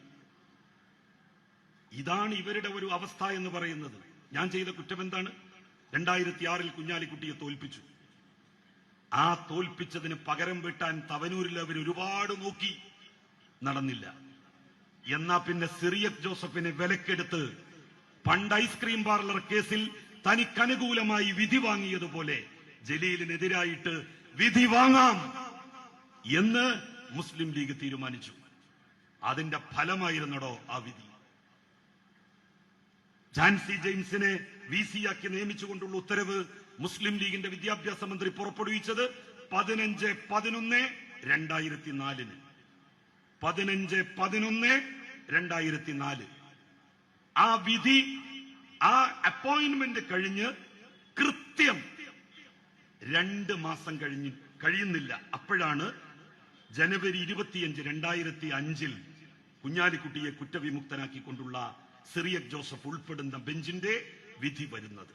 ഇതാണ് ഇവരുടെ ഒരു അവസ്ഥ എന്ന് പറയുന്നത്. ഞാൻ ചെയ്ത കുറ്റം എന്താണ്? 2006-ൽ കുഞ്ഞാലിക്കുട്ടിയെ തോൽപ്പിച്ചു. ആ തോൽപ്പിച്ചതിന് പകരം വീട്ടാൻ തവനൂരിൽ അവർ ഒരുപാട് നോക്കി, നടന്നില്ല. എന്നാ പിന്നെ സിറിയക് ജോസഫിനെ വിലക്കെടുത്ത് പണ്ട് ഐസ്ക്രീം പാർലർ കേസിൽ തനിക്കനുകൂലമായി വിധി വാങ്ങിയതുപോലെ ജലീലിനെതിരായിട്ട് വിധി വാങ്ങാം എന്ന് മുസ്ലിം ലീഗ് തീരുമാനിച്ചു. അതിന്റെ ഫലമായിരുന്നടോ ആ വിധി. ജാൻസി ജെയിംസിനെ VC ആക്കി നിയമിച്ചുകൊണ്ടുള്ള ഉത്തരവ് മുസ്ലിം ലീഗിന്റെ വിദ്യാഭ്യാസ മന്ത്രി പുറപ്പെടുവിച്ചത് 15/11/2004. 15/11/2004. ആ വിധി, ആ അപ്പോയിന്റ്മെന്റ് കഴിഞ്ഞ് കൃത്യം 2 മാസം കഴിയുന്നില്ല. അപ്പോഴാണ് ജനുവരി 25, 2005 കുഞ്ഞാലിക്കുട്ടിയെ കുറ്റവിമുക്തനാക്കിക്കൊണ്ടുള്ള സിറിയക് ജോസഫ് ഉൾപ്പെടുന്ന ബെഞ്ചിന്റെ വിധി വരുന്നത്.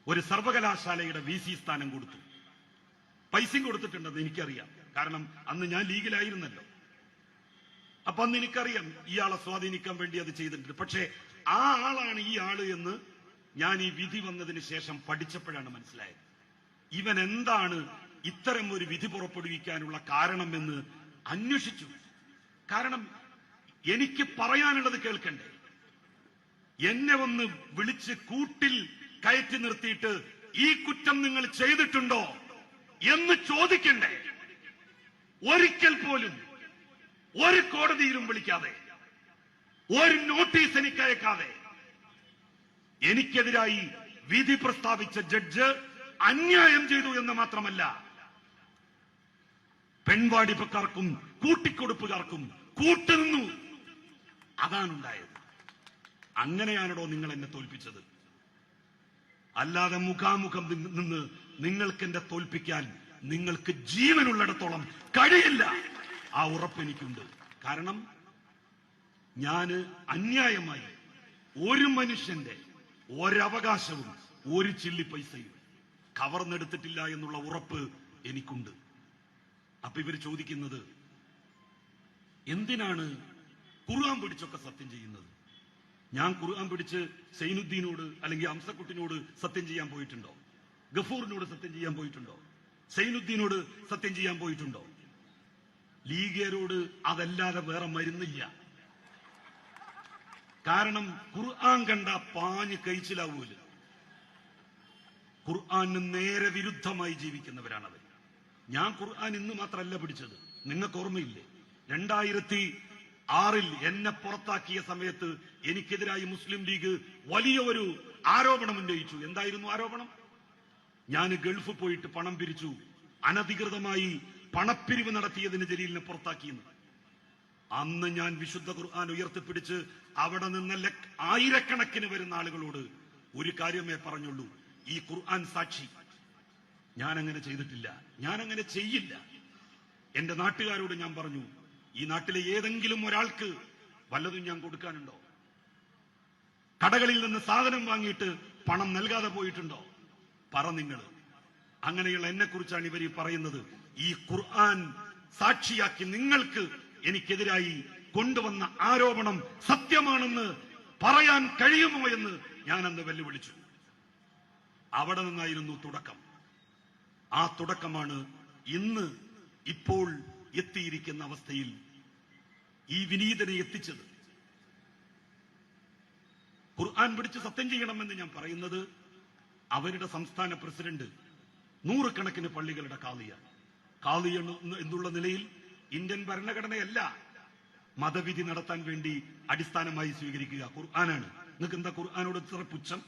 ഒരു സർവകലാശാലയുടെ VC സ്ഥാനം കൊടുത്തു. പൈസയും കൊടുത്തിട്ടുണ്ടെന്ന് എനിക്കറിയാം. കാരണം അന്ന് ഞാൻ ലീഗിലായിരുന്നല്ലോ. അപ്പൊ അന്ന് എനിക്കറിയാം ഇയാളെ സ്വാധീനിക്കാൻ വേണ്ടി അത് ചെയ്തിട്ടുണ്ട്. പക്ഷേ ആ ആളാണ് ഈ ആള് എന്ന് ഞാൻ ഈ വിധി വന്നതിന് ശേഷം പഠിച്ചപ്പോഴാണ് മനസ്സിലായത്. ഇവൻ എന്താണ് ഇത്തരം ഒരു വിധി പുറപ്പെടുവിക്കാനുള്ള കാരണമെന്ന് അന്വേഷിച്ചു. കാരണം എനിക്ക് പറയാനുള്ളത് കേൾക്കണ്ടേ? എന്നെ ഒന്ന് വിളിച്ച് കൂട്ടിൽ കയറ്റി നിർത്തിയിട്ട് ഈ കുറ്റം നിങ്ങൾ ചെയ്തിട്ടുണ്ടോ എന്ന് ചോദിക്കണ്ടേ? ഒരിക്കൽ പോലും ഒരു കോടതിയിലും വിളിക്കാതെ, ഒരു നോട്ടീസ് എനിക്ക് അയക്കാതെ എനിക്കെതിരായി വിധി പ്രസ്താവിച്ച ജഡ്ജ് അന്യായം ചെയ്തു എന്ന് മാത്രമല്ല, പെൺവാടിപ്പക്കാർക്കും കൂട്ടിക്കൊടുപ്പുകാർക്കും കൂട്ടുനിന്നു. അതാണുണ്ടായത്. അങ്ങനെയാണോ നിങ്ങൾ എന്നെ തോൽപ്പിച്ചത്? അല്ലാതെ മുഖാമുഖം നിന്ന് നിങ്ങൾക്ക് എന്നെ തോൽപ്പിക്കാൻ നിങ്ങൾക്ക് ജീവനുള്ളിടത്തോളം കഴിയില്ല. ആ ഉറപ്പ് എനിക്കുണ്ട്. കാരണം ഞാന് അന്യായമായി ഒരു മനുഷ്യന്റെ ഒരവകാശവും ഒരു ചില്ലി പൈസയും കവർന്നെടുത്തിട്ടില്ല എന്നുള്ള ഉറപ്പ് എനിക്കുണ്ട്. അപ്പൊ ഇവര് ചോദിക്കുന്നത്, എന്തിനാണ് ഖുർആൻ പിടിച്ചൊക്കെ സത്യം ചെയ്യുന്നത്? ഞാൻ ഖുർആൻ പിടിച്ച് സൈനുദ്ദീനോട് അല്ലെങ്കിൽ അംസക്കുട്ടിനോട് സത്യം ചെയ്യാൻ പോയിട്ടുണ്ടോ? ഗഫൂറിനോട് സത്യം ചെയ്യാൻ പോയിട്ടുണ്ടോ? സൈനുദ്ദീനോട് സത്യം ചെയ്യാൻ പോയിട്ടുണ്ടോ? ലീഗരോട് അതല്ലാതെ വേറെ മരുന്നില്ല. കാരണം ഖുർആൻ കണ്ട പാഞ്ഞ് കഴിച്ചിലാവൂല. ഖുർആന് നേരെ വിരുദ്ധമായി ജീവിക്കുന്നവരാണവർ. ഞാൻ ഖുർആൻ ഇന്ന് മാത്രമല്ല പിടിച്ചത്. നിങ്ങൾക്ക് ഓർമ്മയില്ലേ? 2006 എന്നെ പുറത്താക്കിയ സമയത്ത് എനിക്കെതിരായി മുസ്ലിം ലീഗ് വലിയ ഒരു ആരോപണം ഉന്നയിച്ചു. എന്തായിരുന്നു ആരോപണം? ഞാൻ ഗൾഫ് പോയിട്ട് പണം പിരിച്ചു, അനധികൃതമായി പണപ്പിരിവ് നടത്തിയതിന് ജലീലിനെ പുറത്താക്കിയെന്ന്. അന്ന് ഞാൻ വിശുദ്ധ ഖുർആൻ ഉയർത്തിപ്പിടിച്ച് അവിടെ നിന്ന് ആയിരക്കണക്കിന് വരുന്ന ആളുകളോട് ഒരു കാര്യമേ പറഞ്ഞുള്ളൂ, ഈ ഖുർആൻ സാക്ഷി. ഞാൻ അങ്ങനെ ചെയ്തിട്ടില്ല, ഞാൻ അങ്ങനെ ചെയ്യില്ല. എന്റെ നാട്ടുകാരോട് ഞാൻ പറഞ്ഞു, ഈ നാട്ടിലെ ഏതെങ്കിലും ഒരാൾക്ക് വല്ലതും ഞാൻ കൊടുക്കാനുണ്ടോ? കടകളിൽ നിന്ന് സാധനം വാങ്ങിയിട്ട് പണം നൽകാതെ പോയിട്ടുണ്ടോ? പറ നിങ്ങൾ. അങ്ങനെയുള്ള എന്നെ കുറിച്ചാണ് ഇവർ പറയുന്നത്. ഈ ഖുർആൻ സാക്ഷിയാക്കി നിങ്ങൾക്ക് എനിക്കെതിരായി കൊണ്ടുവന്ന ആരോപണം സത്യമാണെന്ന് പറയാൻ കഴിയുമോ എന്ന് ഞാൻ അന്ന് വെല്ലുവിളിച്ചു. അവിടെ നിന്നായിരുന്നു തുടക്കം. ആ തുടക്കമാണ് ഇന്ന് ഇപ്പോൾ എത്തിയിരിക്കുന്ന അവസ്ഥയിൽ ഈ വിനീതനെ എത്തിച്ചത്. ഖുർആൻ പിടിച്ച് സത്യം ചെയ്യണമെന്ന് ഞാൻ പറയുന്നത് അവരുടെ സംസ്ഥാന പ്രസിഡന്റ് നൂറുകണക്കിന് പള്ളികളുടെ കാളിയാണ്. കാളി എന്നുള്ള നിലയിൽ ഇന്ത്യൻ ഭരണഘടനയല്ല മതവിധി നടത്താൻ വേണ്ടി അടിസ്ഥാനമായി സ്വീകരിക്കുക, ഖുർആനാണ്. നിങ്ങൾക്ക് എന്താ ഖുർആനോട് ഇത്ര പുച്ഛം?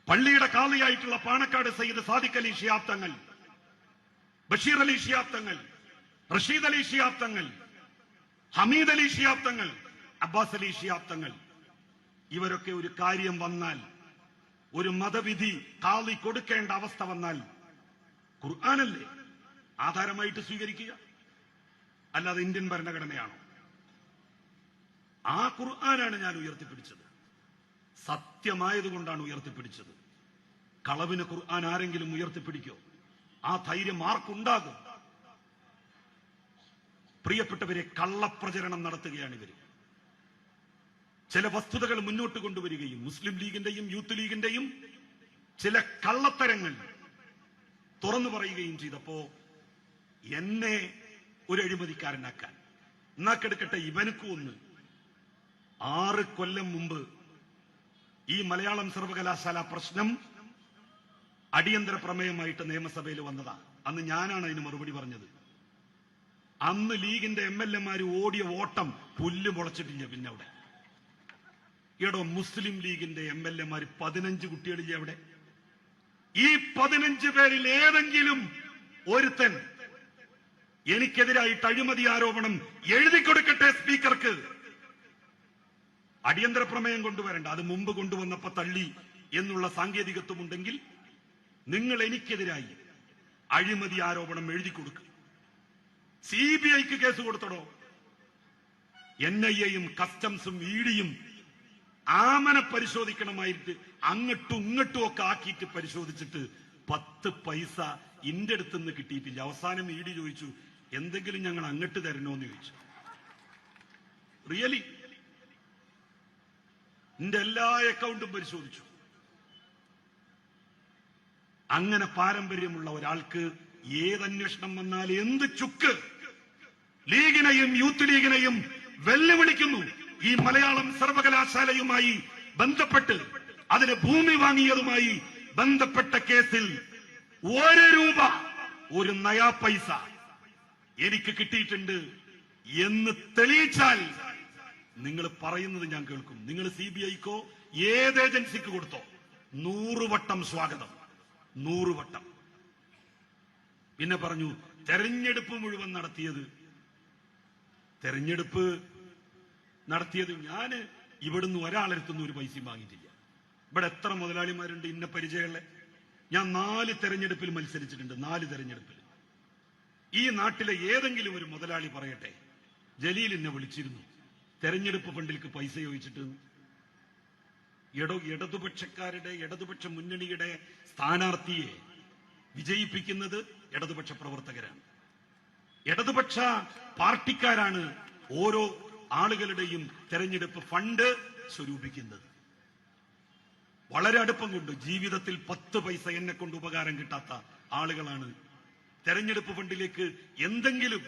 പള്ളിയുടെ കാളിയായിട്ടുള്ള പാണക്കാട് സയ്യിദ് സാദിഖ് അലി ശിഹാബ് തങ്ങൾ, ബഷീർ അലി ശിഹാബ് തങ്ങൾ, റഷീദ് അലി ശിഹാബ് തങ്ങൾ, ഹമീദ് അലി ശിഹാബ് തങ്ങൾ, അബ്ബാസ് അലി ശിഹാബ് തങ്ങൾ, ഇവരൊക്കെ ഒരു കാര്യം വന്നാൽ, ഒരു മതവിധി കാളി കൊടുക്കേണ്ട അവസ്ഥ വന്നാൽ ഖുർആനല്ലേ ആധാരമായിട്ട് സ്വീകരിക്കുക, അല്ലാതെ ഇന്ത്യൻ ഭരണഘടനയാണോ? ആ ഖുർആനാണ് ഞാൻ ഉയർത്തിപ്പിടിച്ചത്. സത്യമായതുകൊണ്ടാണ് ഉയർത്തിപ്പിടിച്ചത്. കളവിന് ഖുർആൻ ആരെങ്കിലും ഉയർത്തിപ്പിടിക്കോ? ആ ധൈര്യം ആർക്കുണ്ടാകും? പ്രിയപ്പെട്ടവരെ, കള്ളപ്രചരണം നടത്തുകയാണ് ഇവര്. ചില വസ്തുതകൾ മുന്നോട്ട് കൊണ്ടുവരികയും മുസ്ലിം ലീഗിന്റെയും യൂത്ത് ലീഗിന്റെയും ചില കള്ളത്തരങ്ങൾ തുറന്നു പറയുകയും ചെയ്തപ്പോ എന്നെ ഒരു അഴിമതിക്കാരനാക്കാൻ എന്നാക്കെടുക്കട്ടെ. ഇവനക്കും ഒന്ന് 6 കൊല്ലം മുമ്പ് ഈ മലയാളം സർവകലാശാല പ്രശ്നം അടിയന്തര പ്രമേയമായിട്ട് നിയമസഭയിൽ വന്നതാ. അന്ന് ഞാനാണ് അതിന് മറുപടി പറഞ്ഞത്. അന്ന് ലീഗിന്റെ MLA ഓടിയ ഓട്ടം പുല്ല് മുളച്ചിട്ടില്ല. പിന്നെ അവിടെ എടോ മുസ്ലിം ലീഗിന്റെ MLA 15 കുട്ടികളില്ലേ അവിടെ? ഈ 15 പേരിൽ ഏതെങ്കിലും ഒരുത്തൻ എനിക്കെതിരായിട്ട് അഴിമതി ആരോപണം എഴുതി കൊടുക്കട്ടെ സ്പീക്കർക്ക്. അടിയന്തര പ്രമേയം കൊണ്ടുവരണ്ട, അത് മുമ്പ് കൊണ്ടുവന്നപ്പോ തള്ളി എന്നുള്ള സാങ്കേതികത്വം ഉണ്ടെങ്കിൽ നിങ്ങൾ എനിക്കെതിരായി അഴിമതി ആരോപണം എഴുതി കൊടുക്കും. CBIക്ക് കേസ് കൊടുത്തടോ. NIAയും കസ്റ്റംസും EDയും ആമനെ പരിശോധിക്കണമായിട്ട് അങ്ങോട്ടും ഇങ്ങോട്ടും ഒക്കെ ആക്കിയിട്ട് പരിശോധിച്ചിട്ട് 10 പൈസ ഇന്റെ അടുത്തുനിന്ന് കിട്ടിയിട്ടില്ല. അവസാനം ED ചോദിച്ചു, എന്തെങ്കിലും ഞങ്ങൾ അങ്ങോട്ട് തരണോന്ന് ചോദിച്ചു. റിയലി എന്റെ എല്ലാ അക്കൗണ്ടും പരിശോധിച്ചു. അങ്ങനെ പാരമ്പര്യമുള്ള ഒരാൾക്ക് ഏതന്വേഷണം വന്നാൽ എന്ത് ചുക്ക് ലീഗിനെയും യൂത്ത് ലീഗിനെയും വെല്ലുവിളിക്കുന്നു. ഈ മലയാളം സർവകലാശാലയുമായി ബന്ധപ്പെട്ട് അതിന് ഭൂമി വാങ്ങിയതുമായി ബന്ധപ്പെട്ട കേസിൽ 1 രൂപ 1 നയാ പൈസ എനിക്ക് കിട്ടിയിട്ടുണ്ട് എന്ന് തെളിയിച്ചാൽ നിങ്ങൾ പറയുന്നത് ഞാൻ കേൾക്കും. നിങ്ങൾ CBIക്കോ ഏത് ഏജൻസിക്ക് കൊടുത്തോ 100 വട്ടം സ്വാഗതം, 100 വട്ടം. പിന്നെ പറഞ്ഞു തെരഞ്ഞെടുപ്പ് മുഴുവൻ നടത്തിയത് ഞാന് ഇവിടുന്ന് ഒരാളെടുത്തുനിന്ന് ഒരു പൈസയും വാങ്ങിയിട്ടില്ല. ഇവിടെ എത്ര മുതലാളിമാരുണ്ട് ഇന്ന പരിചയമുള്ള? ഞാൻ 4 തെരഞ്ഞെടുപ്പിൽ മത്സരിച്ചിട്ടുണ്ട്. 4 തെരഞ്ഞെടുപ്പിൽ. ഈ നാട്ടിലെ ഏതെങ്കിലും ഒരു മുതലാളി പറയട്ടെ, ജലീൽ എന്നെ വിളിച്ചിരുന്നു തെരഞ്ഞെടുപ്പ് ഫണ്ടിലേക്ക് പൈസ ചോദിച്ചിട്ട്. ഇടതുപക്ഷ മുന്നണിയുടെ സ്ഥാനാർത്ഥിയെ വിജയിപ്പിക്കുന്നത് ഇടതുപക്ഷ പ്രവർത്തകരാണ്. ഇടതുപക്ഷ പാർട്ടിക്കാരാണ് ഓരോ ആളുകളുടെയും തെരഞ്ഞെടുപ്പ് ഫണ്ട് സ്വരൂപിക്കുന്നത്. വളരെ അടുപ്പം കൊണ്ട് ജീവിതത്തിൽ 10 പൈസ എന്നെ കൊണ്ട് ഉപകാരം കിട്ടാത്ത ആളുകളാണ് തെരഞ്ഞെടുപ്പ് ഫണ്ടിലേക്ക് എന്തെങ്കിലും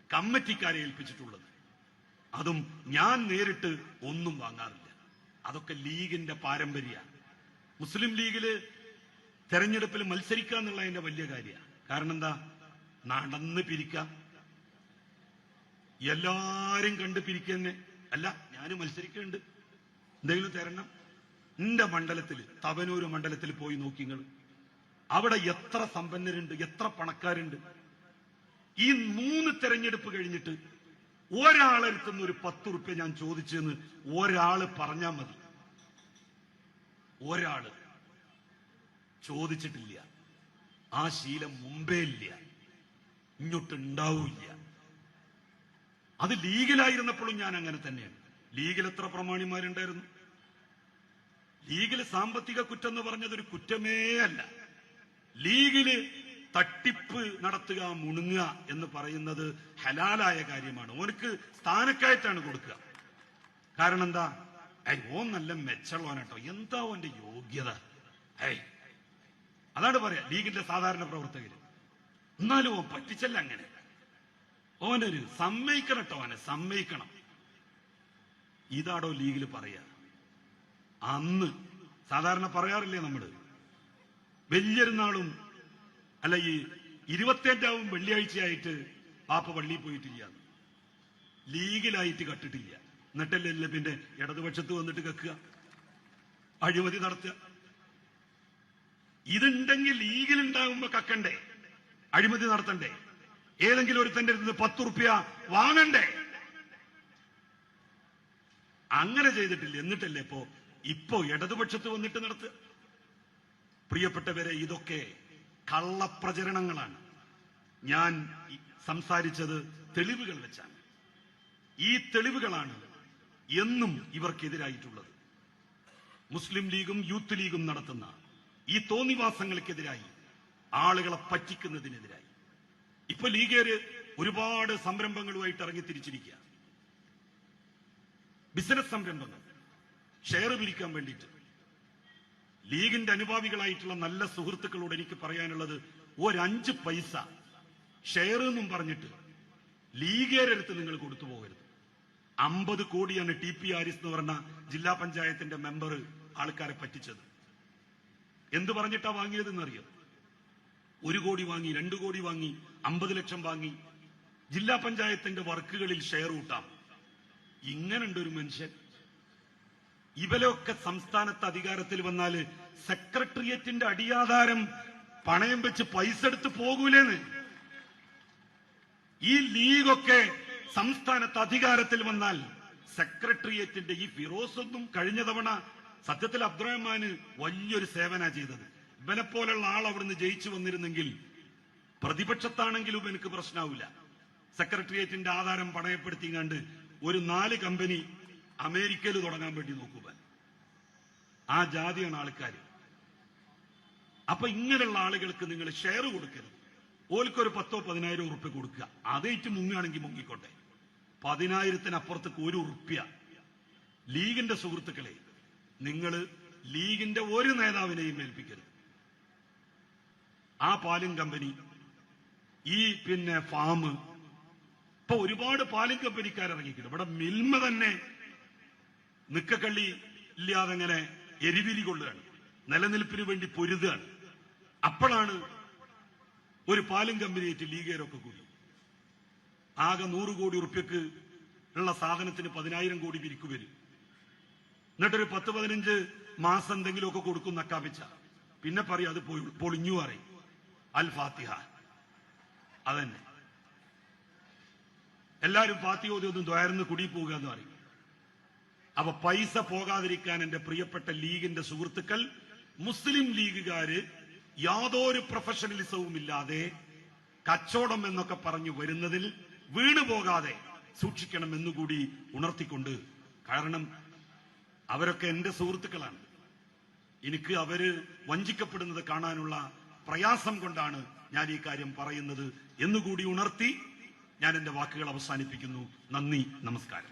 കമ്മിറ്റിക്കാരെ ഏൽപ്പിച്ചിട്ടുള്ളത്. അതും ഞാൻ നേരിട്ട് ഒന്നും വാങ്ങാറില്ല. അതൊക്കെ ലീഗിന്റെ പാരമ്പര്യമാണ്. മുസ്ലിം ലീഗില് തെരഞ്ഞെടുപ്പിൽ മത്സരിക്കുക എന്നുള്ളതിന്റെ വലിയ കാര്യമാണ്. കാരണം എന്താ? നടന്ന് പിരിക്കാം, എല്ലാരും കണ്ട് പിരിക്കന്നെ. അല്ല, ഞാൻ മത്സരിക്കുന്നുണ്ട്, എന്തെങ്കിലും തരണം. എന്റെ മണ്ഡലത്തില്, തവനൂര് മണ്ഡലത്തിൽ പോയി നോക്കിങ്ങൾ, അവിടെ എത്ര സമ്പന്നരുണ്ട്, എത്ര പണക്കാരുണ്ട്. ഈ 3 തെരഞ്ഞെടുപ്പ് കഴിഞ്ഞിട്ട് ഒരാളെടുത്തുനിന്ന് ഒരു 10 റുപ്യ ഞാൻ ചോദിച്ചെന്ന് ഒരാള് പറഞ്ഞാൽ മതി. ഒരാള് ചോദിച്ചിട്ടില്ല. ആ ശീലം മുമ്പേ ഇല്ല, ഇങ്ങോട്ട് ഉണ്ടാവില്ല. അത് ലീഗിലായിരുന്നപ്പോഴും ഞാൻ അങ്ങനെ തന്നെയാണ്. ലീഗിൽ എത്ര പ്രമാണിമാരുണ്ടായിരുന്നു? ലീഗിൽ സാമ്പത്തിക കുറ്റം എന്ന് പറഞ്ഞതൊരു കുറ്റമേ അല്ല. ലീഗില് തട്ടിപ്പ് നടത്തുക, മുണുങ്ങുക എന്ന് പറയുന്നത് ഹലാലായ കാര്യമാണ്. ഓനക്ക് സ്ഥാനക്കയറ്റാണ് കൊടുക്കുക. കാരണം എന്താ? ഓൻ നല്ല മെച്ചമുള്ളവനാട്ടോ, എന്താ ഓന്റെ യോഗ്യത? അതാണ് പറയാ ലീഗിന്റെ സാധാരണ പ്രവർത്തകര്. എന്നാലും ഓൻ പറ്റിച്ചല്ല. അങ്ങനെ ഓനൊരു സമ്മതിക്കണം കേട്ടോ, ഓനെ സമ്മതിക്കണം. ഇതാടോ ലീഗിൽ പറയാ. അന്ന് സാധാരണ പറയാറില്ലേ നമ്മള്, വലിയൊരു നാളും അല്ല ഈ 25-ആവും വെള്ളിയാഴ്ചയായിട്ട് പാപ്പ പള്ളിയിൽ പോയിട്ടില്ല, ലീഗിലായിട്ട് കട്ടിട്ടില്ല. എന്നിട്ടല്ലേ പിന്നെ ഇടതുപക്ഷത്ത് വന്നിട്ട് കക്കുക, അഴിമതി നടത്തുക. ഇതുണ്ടെങ്കിൽ ലീഗിലുണ്ടാകുമ്പോ കക്കണ്ടേ, അഴിമതി നടത്തണ്ടേ, ഏതെങ്കിലും ഒരുത്തന്റെ അടുത്ത് 10 റുപ്യ വാങ്ങണ്ടേ? അങ്ങനെ ചെയ്തിട്ടില്ല. എന്നിട്ടല്ലേ ഇപ്പോ ഇടതുപക്ഷത്ത് വന്നിട്ട് നടത്തുക. പ്രിയപ്പെട്ടവരെ, ഇതൊക്കെ കള്ളപ്രചരണങ്ങളാണ്. ഞാൻ സംസാരിച്ചത് തെളിവുകൾ വെച്ചാണ്. ഈ തെളിവുകളാണ് എന്നും ഇവർക്കെതിരായിട്ടുള്ളത്. മുസ്ലിം ലീഗും യൂത്ത് ലീഗും നടത്തുന്ന ഈ തോന്നിവാസങ്ങൾക്കെതിരായി, ആളുകളെ പറ്റിക്കുന്നതിനെതിരായി ഇപ്പൊ ലീഗേര് ഒരുപാട് സംരംഭങ്ങളുമായിട്ട് ഇറങ്ങിത്തിരിച്ചിരിക്കുക. ബിസിനസ് സംരംഭങ്ങൾ, ഷെയർ പിരിക്കാൻ വേണ്ടിയിട്ട്. ലീഗിന്റെ അനുഭാവികളായിട്ടുള്ള നല്ല സുഹൃത്തുക്കളോട് എനിക്ക് പറയാനുള്ളത്, 5 പൈസ ഷെയർ എന്നും പറഞ്ഞിട്ട് ലീഗേരടുത്ത് നിങ്ങൾ കൊടുത്തു പോകരുത്. 50 കോടിയാണ് TP ഹാരിസ് എന്ന് പറഞ്ഞ ജില്ലാ പഞ്ചായത്തിന്റെ മെമ്പർ ആൾക്കാരെ പറ്റിച്ചത്. എന്ത് പറഞ്ഞിട്ടാ വാങ്ങിയതെന്നറിയോ? 1 കോടി വാങ്ങി, 2 കോടി വാങ്ങി, 50 ലക്ഷം വാങ്ങി. ജില്ലാ പഞ്ചായത്തിന്റെ വർക്കുകളിൽ ഷെയർ കൂട്ടാം. ഇങ്ങനുണ്ട് ഒരു മനുഷ്യൻ. ഇവരൊക്കെ സംസ്ഥാനത്ത് അധികാരത്തിൽ വന്നാല് സെക്രട്ടേറിയറ്റിന്റെ അടിയാധാരം പണയം വെച്ച് പൈസ എടുത്ത് പോകൂലേന്ന്. ഈ ലീഗൊക്കെ സംസ്ഥാനത്ത് അധികാരത്തിൽ വന്നാൽ സെക്രട്ടേറിയറ്റിന്റെ ഈ ഫിറോസ് ഒന്നും കഴിഞ്ഞ തവണ സത്യത്തിൽ അബ്ദുറഹ്മാന് വലിയൊരു സേവന ചെയ്തത്. ഇവനെ പോലുള്ള ആൾ അവിടുന്ന് ജയിച്ചു വന്നിരുന്നെങ്കിൽ പ്രതിപക്ഷത്താണെങ്കിലും എനിക്ക് പ്രശ്നമാവില്ല. സെക്രട്ടേറിയറ്റിന്റെ ആധാരം പണയപ്പെടുത്തിങ്ങാണ്ട് ഒരു 4 കമ്പനി അമേരിക്കയിൽ തുടങ്ങാൻ വേണ്ടി നോക്കുക. ആ ജാതിയാണ് ആൾക്കാർ. അപ്പൊ ഇങ്ങനെയുള്ള ആളുകൾക്ക് നിങ്ങൾ ഷെയർ കൊടുക്കരുത്. ഓൽക്കൊരു 10,000-15,000 ഉറുപ്പ്യ കൊടുക്കുക. അതേറ്റ് മുങ്ങുകയാണെങ്കിൽ മുങ്ങിക്കോട്ടെ. 10,000-അപ്പുറത്തേക്ക് 1 ഉറുപ്പ്യ. ലീഗിന്റെ സുഹൃത്തുക്കളെ, നിങ്ങൾ ലീഗിന്റെ ഒരു നേതാവിനെയും ഏൽപ്പിക്കരുത്. ആ പാലും കമ്പനി, ഈ ഫാം, ഇപ്പൊ ഒരുപാട് പാലും കമ്പനിക്കാരിറങ്ങിയിട്ടുണ്ട്. ഇവിടെ മിൽമ തന്നെ നിക്കക്കള്ളി ഇല്ലാതെ അങ്ങനെ എരിവിരി കൊള്ളുകയാണ്, നിലനിൽപ്പിന് വേണ്ടി പൊരുതുകയാണ്. അപ്പോഴാണ് ഒരു പാലും കമ്പനിയായിട്ട് ലീഗേരൊക്കെ കൂടി ആകെ 100 കോടി ഉറുപ്പ്യക്ക് ഉള്ള സാധനത്തിന് 10,000 കോടി പിരിക്കു വരും. എന്നിട്ടൊരു 10-15 മാസം എന്തെങ്കിലുമൊക്കെ കൊടുക്കും നക്കാപ്പിച്ച. പിന്നെ പറയും അത് പൊളിഞ്ഞു പറയും. അൽ ഫാത്തിഹ. അതന്നെ എല്ലാരും ഫാത്തിഹ ഒന്നും ദ്വാരന്ന് കുടി പോകുക എന്ന് പറയും. അപ്പൊ പൈസ പോകാതിരിക്കാൻ എന്റെ പ്രിയപ്പെട്ട ലീഗിന്റെ സുഹൃത്തുക്കൾ, മുസ്ലിം ലീഗുകാര് യാതൊരു പ്രൊഫഷണലിസവും ഇല്ലാതെ കച്ചവടം എന്നൊക്കെ പറഞ്ഞു വരുന്നതിൽ വീണുപോകാതെ സൂക്ഷിക്കണം എന്നുകൂടി ഉണർത്തിക്കൊണ്ട്, കാരണം അവരൊക്കെ എന്റെ സുഹൃത്തുക്കളാണ്. എനിക്ക് അവര് വഞ്ചിക്കപ്പെടുന്നത് കാണാനുള്ള പ്രയാസം കൊണ്ടാണ് ഞാൻ ഈ കാര്യം പറയുന്നത് എന്നുകൂടി ഉണർത്തി ഞാൻ എന്റെ വാക്കുകൾ അവസാനിപ്പിക്കുന്നു. നന്ദി, നമസ്കാരം.